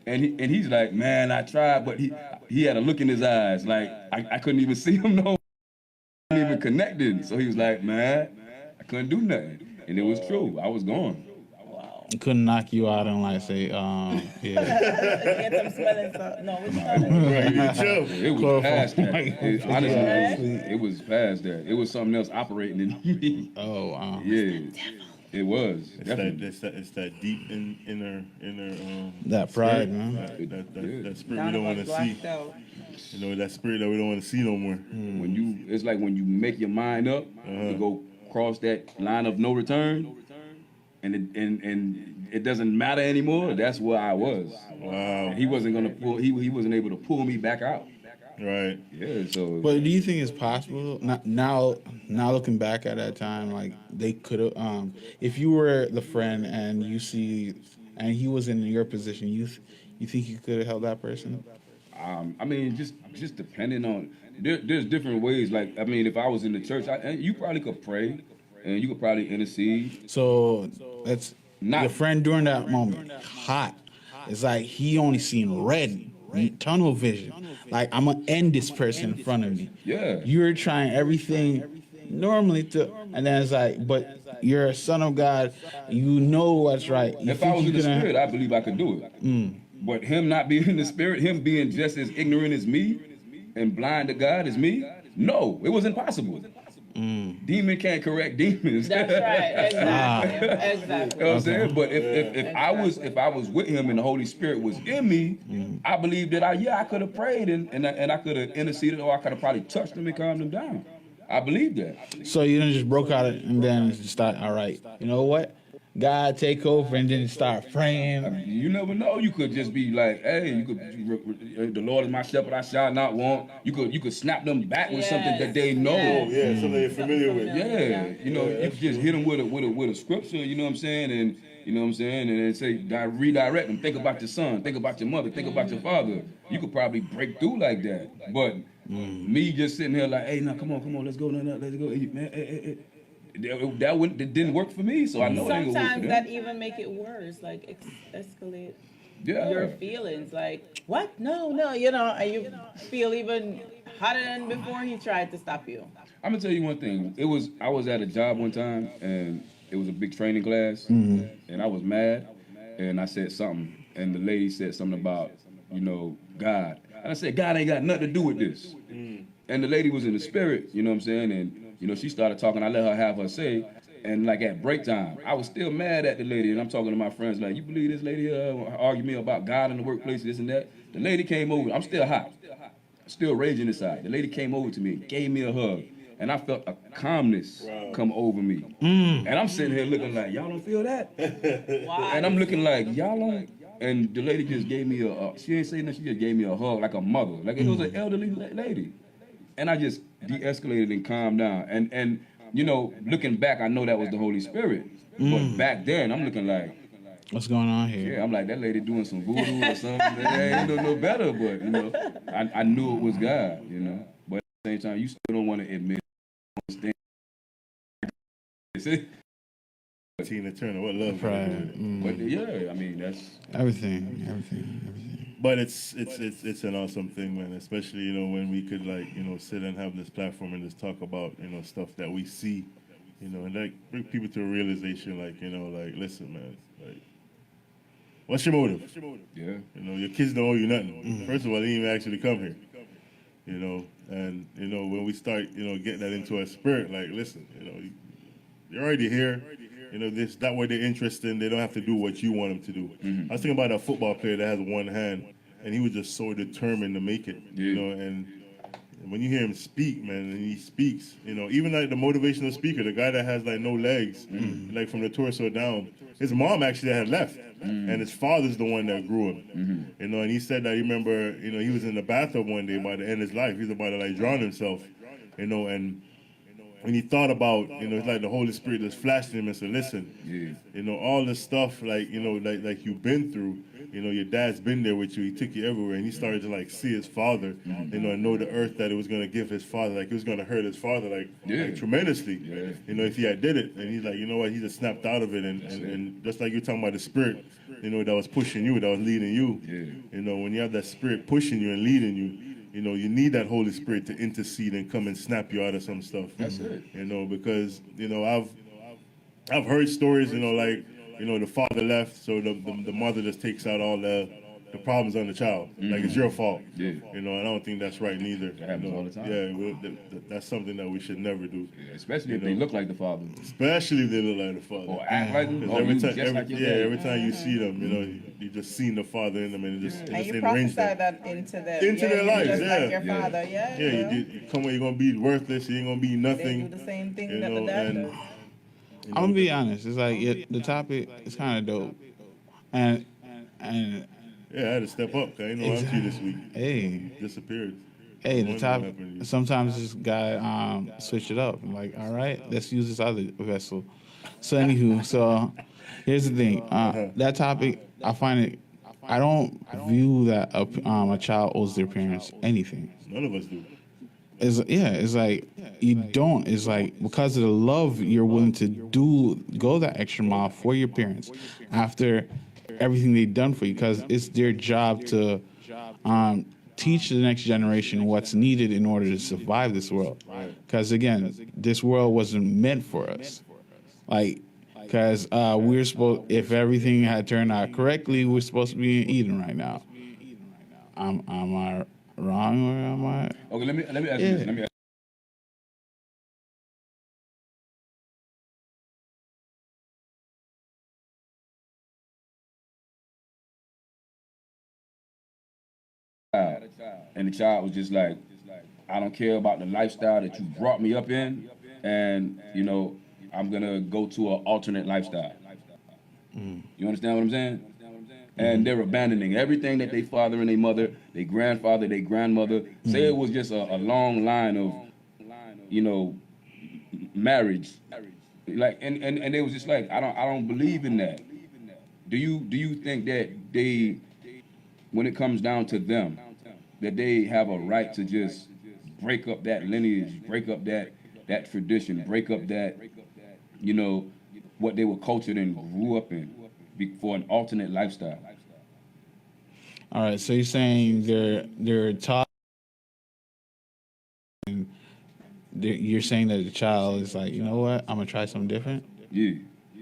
and he's like, man, I tried, but he had a look in his eyes, like I couldn't even see him, no, wasn't even connected. So he was like, man, I couldn't do nothing, and it was true. I was gone. Couldn't knock you out and like say, yeah. Get them smelling stuff. No, which one? Right, you chill. It was past that. Honestly, Yeah. it was past that. It was something else operating in me. Oh, wow. Yeah, it was. It's Definitely. it's that deep inner That pride, spirit, man. that spirit we None don't of want us to see. blacked out. You know, that spirit that we don't want to see no more. It's like when you make your mind up to go cross that line of no return, and it doesn't matter anymore. That's where I was. Wow. He wasn't gonna pull. He wasn't able to pull me back out. Right. Yeah. So. But do you think it's possible now looking back at that time, like they could have, if you were the friend and you see, and he was in your position, you think you could have helped that person? I mean, just depending on. There's different ways. Like, I mean, if I was in the church, you probably could pray, and you could probably intercede. So that's Not- your friend during that moment, hot. It's like he only seen red, tunnel vision. Like, I'm gonna end this person in front of me. Yeah. You're trying everything normally to, and then it's like, but you're a son of God. You know what's right. You If I was you in the gonna- spirit, I believe I could do it. But him not being in the spirit, him being just as ignorant as me and blind to God as me, no, it was impossible. Demon can't correct demons. That's right. Exactly. You Exactly. know what I'm saying? But if I was with him and the Holy Spirit was in me, I believe that I could have prayed and I could have interceded, or I could have probably touched them and calmed them down. I believe that. So you didn't just broke out and then just start. All right, you know what? God take over, and then start praying. You never know. You could just be like, hey, the Lord is my shepherd, I shall not want. You could snap them back with something that they know. Yes. Yeah, something they're familiar with. Yeah, you know, you could just hit them with a scripture, you know what I'm saying, and you know what I'm saying, and then say redirect them. Think about your son, think about your mother, think about your father. You could probably break through like that, but me just sitting here like, hey, now come on, let's go, let's go, man. That didn't work for me, so I know it ain't gonna work for Sometimes them. that even make it worse, like escalate Yeah. your feelings. Like, what? No, you know, and you feel even hotter than before he tried to stop you. I'm gonna tell you one thing. I was at a job one time, and it was a big training class, and I was mad, and I said something, and the lady said something about, you know, God, and I said, God ain't got nothing to do with this, and the lady was in the spirit, you know what I'm saying, and you know, she started talking. I let her have her say, and like at break time, I was still mad at the lady, and I'm talking to my friends like, you believe this lady here argue me about God in the workplace, this and that? The lady came over. I'm still hot, still raging inside. The lady came over to me, gave me a hug, and I felt a calmness come over me. And I'm sitting here looking like, y'all don't feel that? Why? And I'm looking like, y'all don't. And the lady just gave me she ain't saying nothing, she just gave me a hug like a mother. Like it was an elderly lady. And I just de-escalated and calmed down. And you know, looking back, I know that was the Holy Spirit. But back then, I'm looking like, What's going on here? yeah, I'm like, that lady doing some voodoo or something. That ain't no better, but, you know, I knew it was God, you know. But at the same time, you still don't want to admit, understand. Tina Turner, what love? Right. But yeah, I mean that's Everything. But it's an awesome thing, man. Especially when we could sit and have this platform and just talk about stuff that we see, and like bring people to a realization, like listen, man, like what's your motive? yeah. Your kids don't owe you nothing. First of all, they didn't even actually come here, and when we start getting that into our spirit, like listen, you're already here. This that way they're interested in. They don't have to do what you want them to do. I was thinking about a football player that has one hand, and he was just so determined to make it. And when you hear him speak, man, and he speaks, even like the motivational speaker, the guy that has like no legs, like from the torso down, his mom actually had left, and his father's the one that grew him. And he said that he remember, he was in the bathtub one day by the end of his life. He was about to like drown himself, and when he thought about, it's like the Holy Spirit just flashed him and said, listen, all this stuff, like you've been through, your dad's been there with you. He took you everywhere. And he started to like see his father, and know the earth that it was going to give his father, like it was going to hurt his father, like tremendously, if he had did it. And he's like, you know what, he just snapped out of it. And just like you're talking about the spirit, that was pushing you, that was leading you, when you have that spirit pushing you and leading you, you need that Holy Spirit to intercede and come and snap you out of some stuff. That's it. Because I've heard stories, like the father left, so the mother just takes out all the problems on the child, like it's your fault. And I don't think that's right neither. That happens all the time. Yeah, that's something that we should never do. Yeah, especially if they look like the father. Especially if they look like the father. Or act like them. 'Cause Or every time, just like your dad. every time you see them, you just seen the father in them, and it just And you enraged prophesy them. that into them. Into their you're lives, just yeah. like your Yeah. father, You come where you're gonna be worthless. You ain't gonna be They nothing. do the same thing You that the know, dad and- does. I'm gonna be honest. It's like the topic is kind of dope, and Yeah, I had to step up. 'Cause I didn't know I'm you this week. hey, Disappeared. the Wonder top. what happened to you. Sometimes this guy switch it up. I'm like, all right, let's use this other vessel. So anywho, so here's the thing. That topic, I find it. I don't view that a child owes their parents anything. None of us do. It's like you don't. It's like because of the love you're willing to go that extra mile for your parents after everything they've done for you, because it's their job to teach the next generation what's needed in order to survive this world. Because again, this world wasn't meant for us. Like, because we're supposed, if everything had turned out correctly, we're supposed to be in Eden right now. Am I wrong or am I? Okay, let me ask you this. Let me ask and the child was just like, I don't care about the lifestyle that you brought me up in, and I'm gonna go to an alternate lifestyle. You understand what I'm saying? And they're abandoning everything that they father and their mother, their grandfather, their grandmother. Say it was just a long line of, marriage. Like and they was just like, I don't believe in that. Do you think that they, when it comes down to them, that they have a right to just break up that lineage, break up that tradition, break up that, what they were cultured and grew up in for an alternate lifestyle? All right, so you're saying they're taught, and you're saying that the child is like, you know what, I'm gonna try something different. Yeah,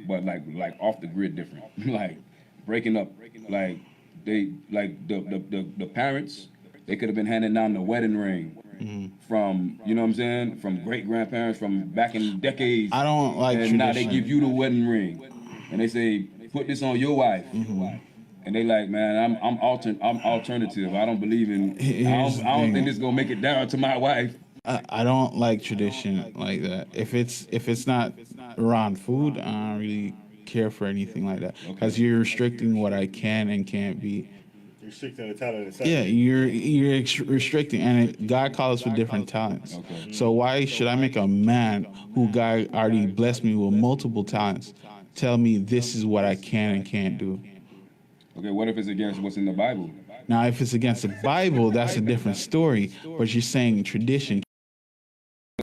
but like off the grid different, like breaking up, like they the parents, they could have been handing down the wedding ring from, you know what I'm saying, from great grandparents from back in decades. I don't like and tradition. now they give you the wedding ring, and they say put this on your wife. And they like, man, I'm alternative. I don't believe in. I don't think this is gonna make it down to my wife. I don't like tradition like that. If it's not around food, I don't really care for anything like that, because you're restricting what I can and can't be. You're restricting the talent inside. Yeah, you're restricting, and God calls us for different talents. Okay. So why should I make a man who God already blessed me with multiple talents tell me this is what I can and can't do? Okay, what if it's against what's in the Bible? Now, if it's against the Bible, that's a different story. But you're saying tradition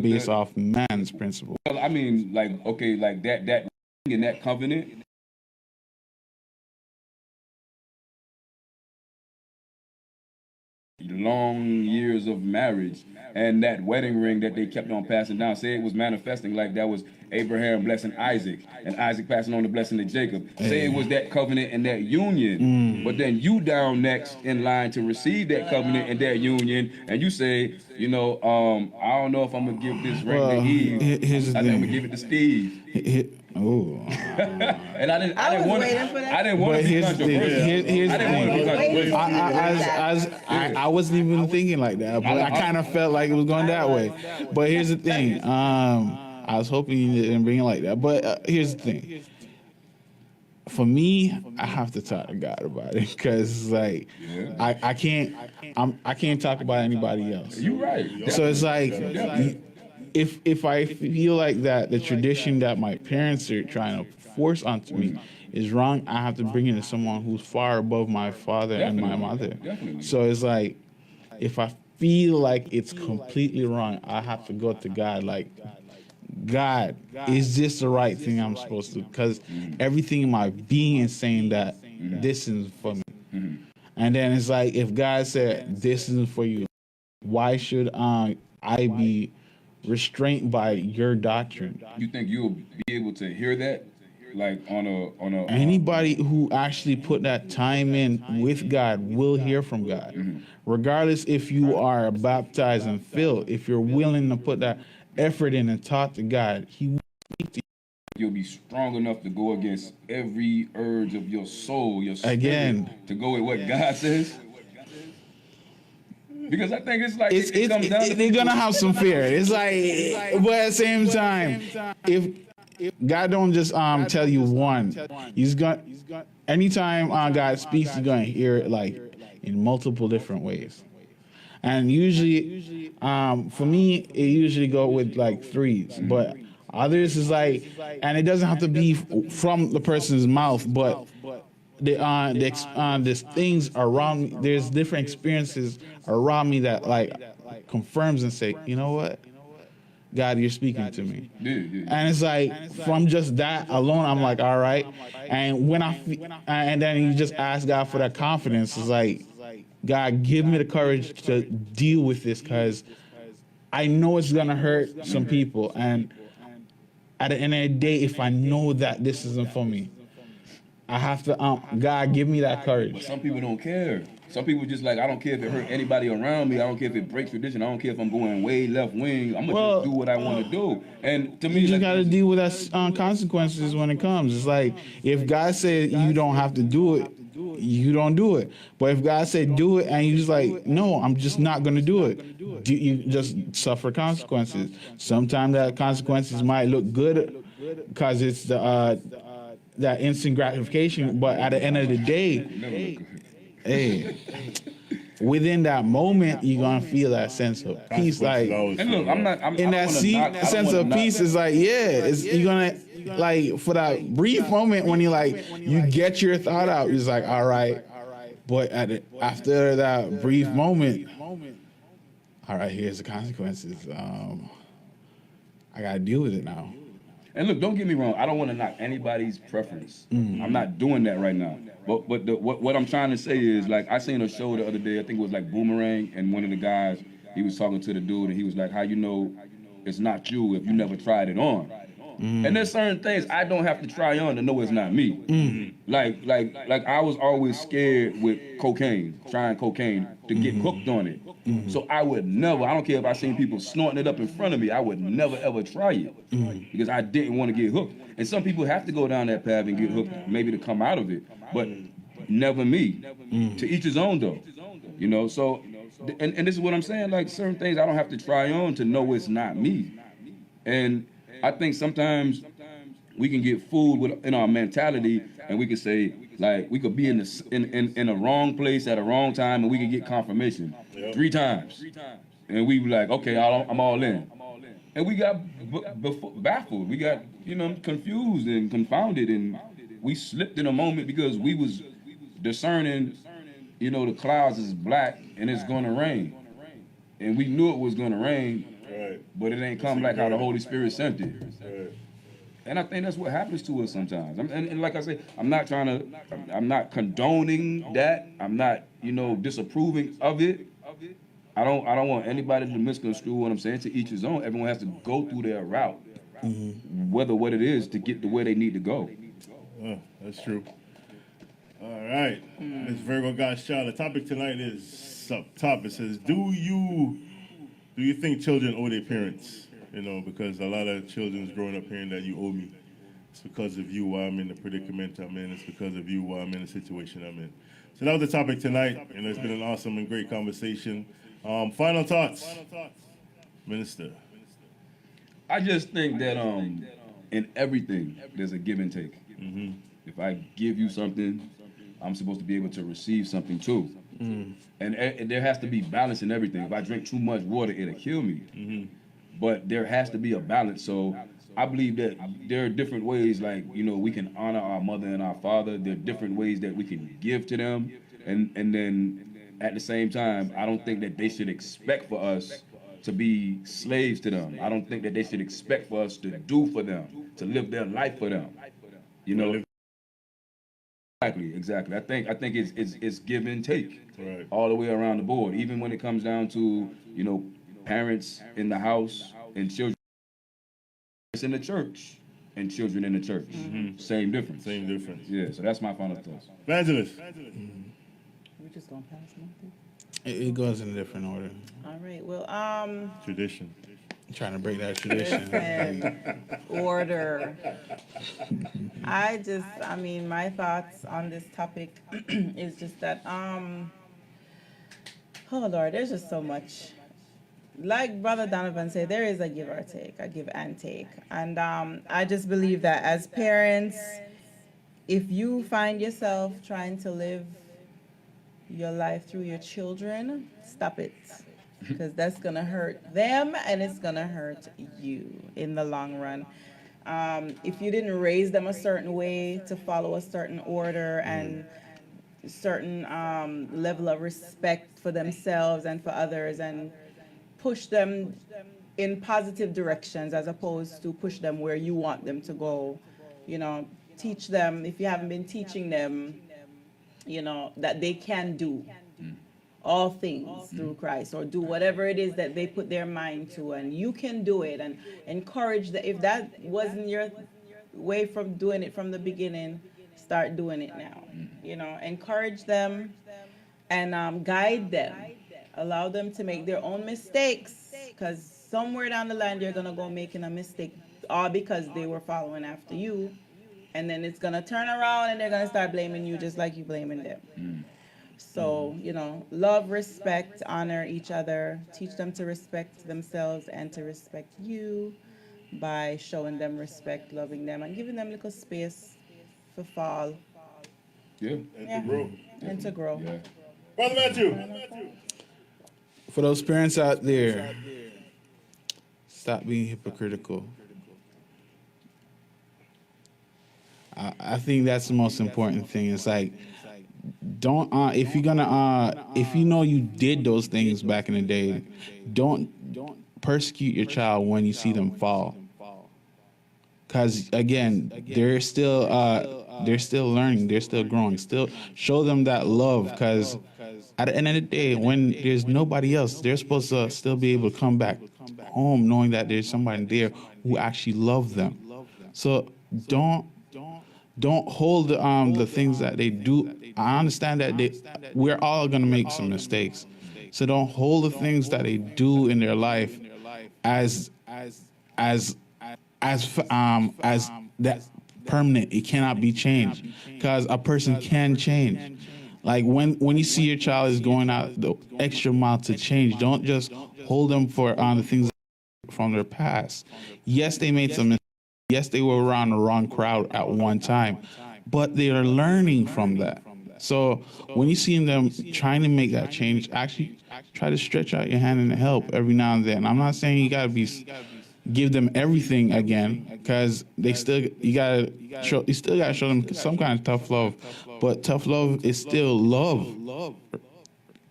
based off man's principle. Well, I mean, like, okay, like that in that covenant. Long years of marriage and that wedding ring that they kept on passing down. Say it was manifesting like that was Abraham blessing Isaac and Isaac passing on the blessing to Jacob. Say it was that covenant and that union. But then you down next in line to receive that covenant and that union, and you say, you know, I don't know if I'm gonna give this ring to Eve. Here's the I think I'm thing. gonna give it to Steve. Oh. And I didn't was want waiting for that. I didn't want But to be here's the thing. controversial. Here's I the didn't want to be thing. controversial. I wasn't even thinking like that, but I kind of felt like it was going that way. But here's the thing. I was hoping you didn't bring it like that. But here's the thing. For me, I have to talk to God about it because, like, I can't talk about anybody else. You're right. So it's like, if I feel like that the tradition that my parents are trying to force onto me is wrong, I have to bring it to someone who's far above my father and my mother. Definitely. So it's like, if I feel like it's completely wrong, I have to go to God. Like, God, is this the right thing I'm supposed to do? Because everything in my being is saying that this isn't for me. And then it's like, if God said this isn't for you, why should I be restrained by your doctrine? You think you'll be able to hear that, like on a Anybody who actually put that time in with God will hear from God. Regardless if you are baptized and filled, if you're willing to put that effort in and talk to God, He will speak to you. You'll be strong enough to go against every urge of your soul, your spirit, Again. to go with what God says. Because I think it's like it comes down to they're gonna have some fear. It's like, but at the same time, if God don't just tell you one, He's gonna. Anytime God speaks, you're gonna hear it like in multiple different ways. And usually, for me, it usually go with like threes, but others is like, and it doesn't have to be from the person's mouth, but there's things around me. There's different experiences around me that like confirms and say, you know what, God, you're speaking to me. And it's like from just that alone, I'm like, all right. And when and then you just ask God for that confidence. It's like, God, give me the courage to deal with this because I know it's gonna hurt some people. And at the end of the day, if I know that this isn't for me, I have to, God, give me that courage. Some people don't care. Some people just like, I don't care if it hurt anybody around me. I don't care if it breaks tradition. I don't care if I'm going way left wing. I'm gonna just do what I want to do. And to me, You just got to deal with that consequences when it comes. It's like, if God said you don't have to do it, you don't do it. But if God said do it and you just like, no, I'm just not going to do it, you just suffer consequences. Sometimes that consequences might look good because it's the that instant gratification, but at the end of the day, hey, within that moment, you're gonna feel that sense of peace. Like, and look, in that sense of peace, is like, yeah, you're gonna like for that brief moment when you get your thought out. It's like, all right, but after that brief moment, all right, here's the consequences. I gotta deal with it now. And look, don't get me wrong. I don't want to knock anybody's preference. I'm not doing that right now. But what I'm trying to say is, like, I seen a show the other day. I think it was like Boomerang, and one of the guys, he was talking to the dude, and he was like, "How you know it's not you if you never tried it on?" And there's certain things I don't have to try on to know it's not me. Like I was always scared with trying cocaine to get hooked on it. So I would never, I don't care if I seen people snorting it up in front of me, I would never ever try it because I didn't want to get hooked. And some people have to go down that path and get hooked maybe to come out of it, but never me. To each his own though, you know, so, and this is what I'm saying, like certain things I don't have to try on to know it's not me. And I think sometimes we can get fooled in our mentality, and we can say, like, we could be in the wrong place at a wrong time, and we can get confirmation 3 times, and we be like, okay, I'm all in, and we got baffled, we got confused and confounded, and we slipped in a moment because we was discerning, the clouds is black and it's gonna rain, and we knew it was gonna rain. Right. But it ain't come like how the Holy Spirit sent it. Right. And I think that's what happens to us sometimes. And like I said, I'm not condoning that. I'm not, disapproving of it. I don't want anybody to misconstrue what I'm saying. To each his own. Everyone has to go through their route, whether what it is to get to where they need to go. That's true. All right. This Virgo God's Child. The topic tonight is up top. It says, do you think children owe their parents? Because a lot of children's growing up hearing that you owe me. It's because of you why I'm in the predicament I'm in. It's because of you why I'm in the situation I'm in. So that was the topic tonight, and it's been an awesome and great conversation. Final thoughts, Minister. I just think that in everything there's a give and take. If I give you something, I'm supposed to be able to receive something too. And there has to be balance in everything. If I drink too much water, it'll kill me. But there has to be a balance. So I believe that there are different ways, like, we can honor our mother and our father. There are different ways that we can give to them. And then at the same time, I don't think that they should expect for us to be slaves to them. I don't think that they should expect for us to do for them, to live their life for them. Exactly. I think it's give and take, Right. all the way around the board. Even when it comes down to, parents in the house and children in the church and children in the church. Same difference. Same difference. Yeah, so that's my final thoughts. Evangelist. We're just gonna pass something. It goes in a different order. All right. Well, Tradition. I'm trying to break that tradition. listen, order. My thoughts on this topic is just that, oh Lord, there's just so much. Like Brother Donovan said, there is a give or take, a give and take. And I just believe that as parents, if you find yourself trying to live your life through your children, stop it. Because that's going to hurt them and it's going to hurt you in the long run. If you didn't raise them a certain way to follow a certain order and certain level of respect for themselves and for others, and push them in positive directions as opposed to push them where you want them to go, teach them, if you haven't been teaching them, that they can do all things through Christ, or do whatever it is that they put their mind to, and you can do it, and encourage that. If that wasn't your way from doing it from the beginning, start doing it now. Encourage them and guide them, allow them to make their own mistakes, because somewhere down the line they're gonna go making a mistake, all because they were following after you, and then it's gonna turn around and they're gonna start blaming you just like you blaming them. So, love, respect, honor each other, teach them to respect themselves and to respect you by showing them respect, loving them, and giving them little space for fall. Yeah. And to grow. And to grow. Yeah. Brother Matthew. For those parents out there, stop being hypocritical. I think that's the most important thing. It's like, don't if you're gonna if you know you did those things back in the day, don't persecute your child when you see them fall. Because again, they're still learning, they're still growing. Still show them that love, because at the end of the day, when there's nobody else, they're supposed to still be able to come back home knowing that there's somebody there who actually loves them. So don't hold the things that they do. I understand that we're all gonna make some mistakes. So don't hold the things that they do in their life as that permanent. It cannot be changed, because a person can change. Like when you see your child is going out the extra mile to change, don't just hold them for the things from their past. Yes, they made some mistakes. Yes, they were around the wrong crowd at one time, but they are learning from that. So when you see them trying to make that change, actually try to stretch out your hand and help every now and then. I'm not saying you gotta give them everything again, because you still gotta show them some kind of tough love. But tough love is still love.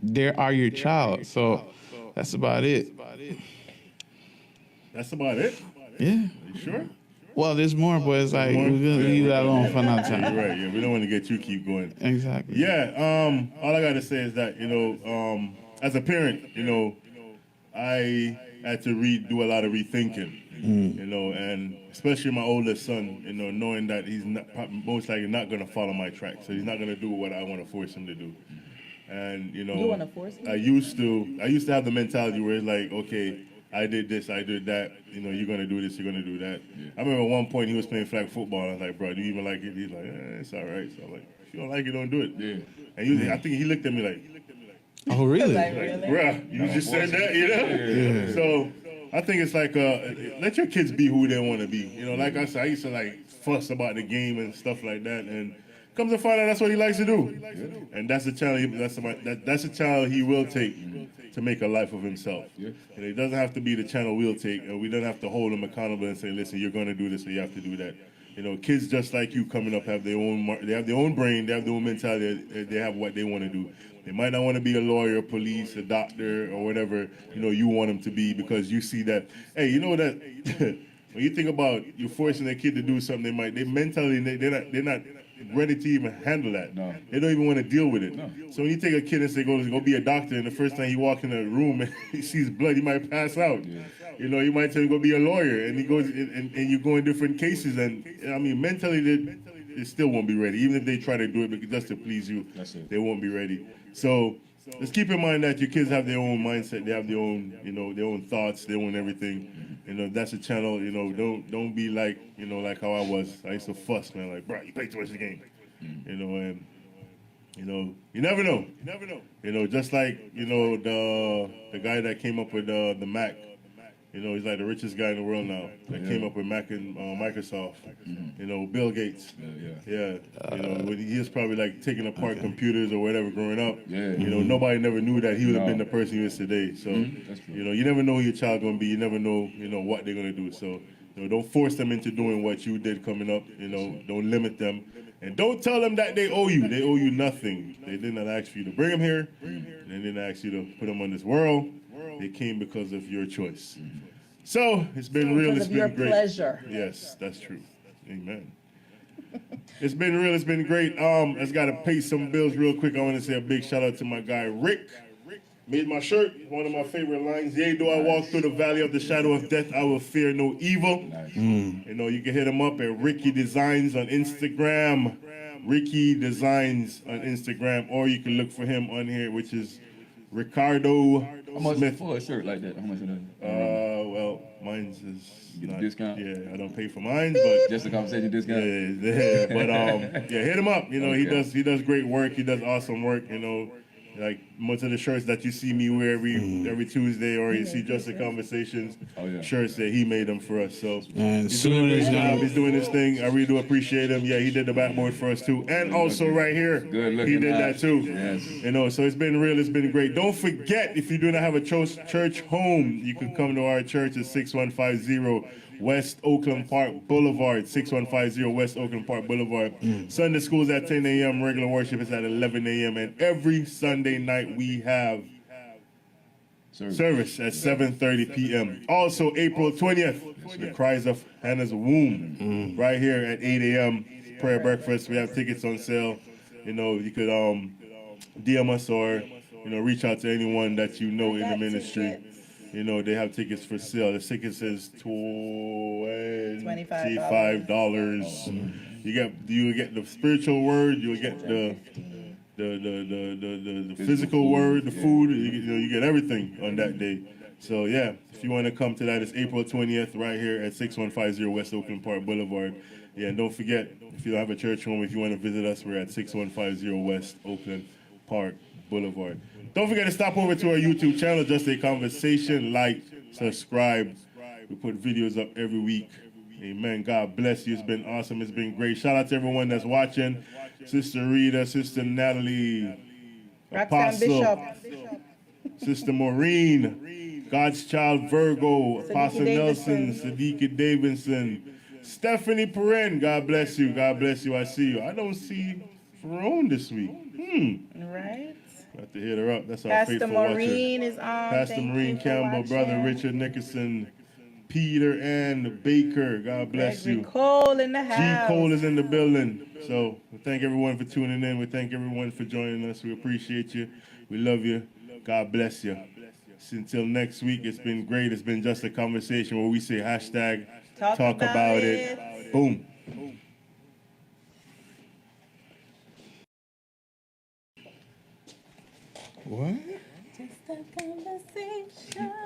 They are your child, so that's about it. That's about it? Yeah. You sure? Well, there's more, but it's like More? we're gonna leave that alone for another You're time. right. Yeah, we don't want to get you keep going. Exactly. Yeah. All I gotta say is that as a parent, I had to do a lot of rethinking. And especially my oldest son, knowing that he's most likely not gonna follow my track, so he's not gonna do what I want to force him to do. And You wanna force him? I used to have the mentality where it's like, okay, I did this, I did that. You're gonna do this, you're gonna do that. I remember at one point he was playing flag football. And I was like, bro, do you even like it? He's like, it's all right. So I'm like, if you don't like it, don't do it. Yeah. And I think he looked at me like, Oh, really? Like, like, really? bruh, you just said that, Yeah. So I think it's like, let your kids be who they want to be. Like I said, I used to like fuss about the game and stuff like that, and comes to find out that's what he likes to do, and that's the challenge. That's a challenge he will take to make a life of himself. And it doesn't have to be the channel we'll take, and we don't have to hold him accountable and say, listen, you're going to do this, so you have to do that. Kids just like you coming up have their own. They have their own brain. They have their own mentality. They have what they want to do. They might not want to be a lawyer, police, a doctor, or whatever you want them to be, because you see that. Hey, that when you think about you forcing a kid to do something, they're not ready to even handle that. No. They don't even want to deal with it. No. So when you take a kid and say go be a doctor, and the first time he walks in a room and he sees blood, he might pass out. Yeah. You might tell him go be a lawyer, and he goes and you go in different cases, and I mean mentally they still won't be ready, even if they try to do it just to please you. That's it. They won't be ready. So just keep in mind that your kids have their own mindset, they have their own their own thoughts, their own everything. That's a channel. Don't be like like how I was. I used to fuss, man, like, bro, you play too much of the game. And you never know. Just like the guy that came up with the Mac. He's like the richest guy in the world now. That came up with Mac and Microsoft. Bill Gates. Yeah. When he was probably like taking apart computers or whatever growing up. Yeah. Nobody never knew that he would have No. been the person he is today. So That's true. you never know who your child gonna be. You never know what they're gonna do. So don't force them into doing what you did coming up. Don't limit them. And don't tell them that they owe you. They owe you nothing. They did not ask for you to bring them here. And they didn't ask you to put them on this world. They came because of your choice. So it's been real. Because It's of your been great. pleasure. Yes, that's true. Amen. It's been real. It's been great. I just got to pay some bills real quick. I want to say a big shout out to my guy Rick. Made my shirt. One of my favorite lines. Yea, though I walk through the valley of the shadow of death, I will fear no evil. Nice. You can hit him up at Ricky Designs on Instagram. Ricky Designs on Instagram, or you can look for him on here, which is Ricardo How much Smith. for a shirt like that? How much is that? Well, mine's is Get a not, discount? Yeah, I don't pay for mine, but Just a conversation discount? yeah, but hit him up. He Okay. he does great work. He does awesome work. Like most of the shirts that you see me wear every Tuesday, or you see Just the Conversations Oh, yeah. shirts that he made them for us. So And he's soon doing a as great job. you- He's doing his thing. I really do appreciate him. Yeah, he did the backboard for us too, and also right here, Good he looking did that out. too. Yes. So it's been real. It's been great. Don't forget, if you do not have a church home, you can come to our church at 6150 West Oakland Park Boulevard. 6150 West Oakland Park Boulevard. Sunday school's at 10 a.m. Regular worship is at 11 a.m. And every Sunday night we have service at 7:30 p.m. Also, April 20th, the Cries of Hannah's Womb, right here at 8 a.m. Prayer breakfast. We have tickets on sale. You could DM us or reach out to anyone that you know in the ministry. They have tickets for sale. The tickets is $25. You get the spiritual word. You'll get the physical word, the food. You get everything on that day. So yeah, if you want to come to that, it's April 20th right here at 6150 West Oakland Park Boulevard. Yeah, and don't forget, if you don't have a church home, if you want to visit us, we're at 6150 West Oakland Park Boulevard. Don't forget to stop over to our YouTube channel, Just a Conversation. Like, subscribe. We put videos up every week. Amen. God bless you. It's been awesome. It's been great. Shout out to everyone that's watching. Sister Rita, Sister Natalie, Roxanne Bishop. Sister Maureen, God's Child Virgo, Apostle Nelson, Davidson. Sadiqa Davidson, Stephanie Perrin. God bless you. God bless you. I see you. I don't see Ferone this week. Right. Have to hit her up. That's our Pastor faithful watcher. Maureen is on. Pastor Thank Maureen you for Campbell, Brother watching. Richard Nickerson, Peter and Baker. God bless Gregory you. Cole in the G. house. Cole is in the building. So we thank everyone for tuning in. We thank everyone for joining us. We appreciate you. We love you. God bless you. Until next week, it's been great. It's been just a conversation where we say hashtag Talk about it. Boom. What? Just a conversation.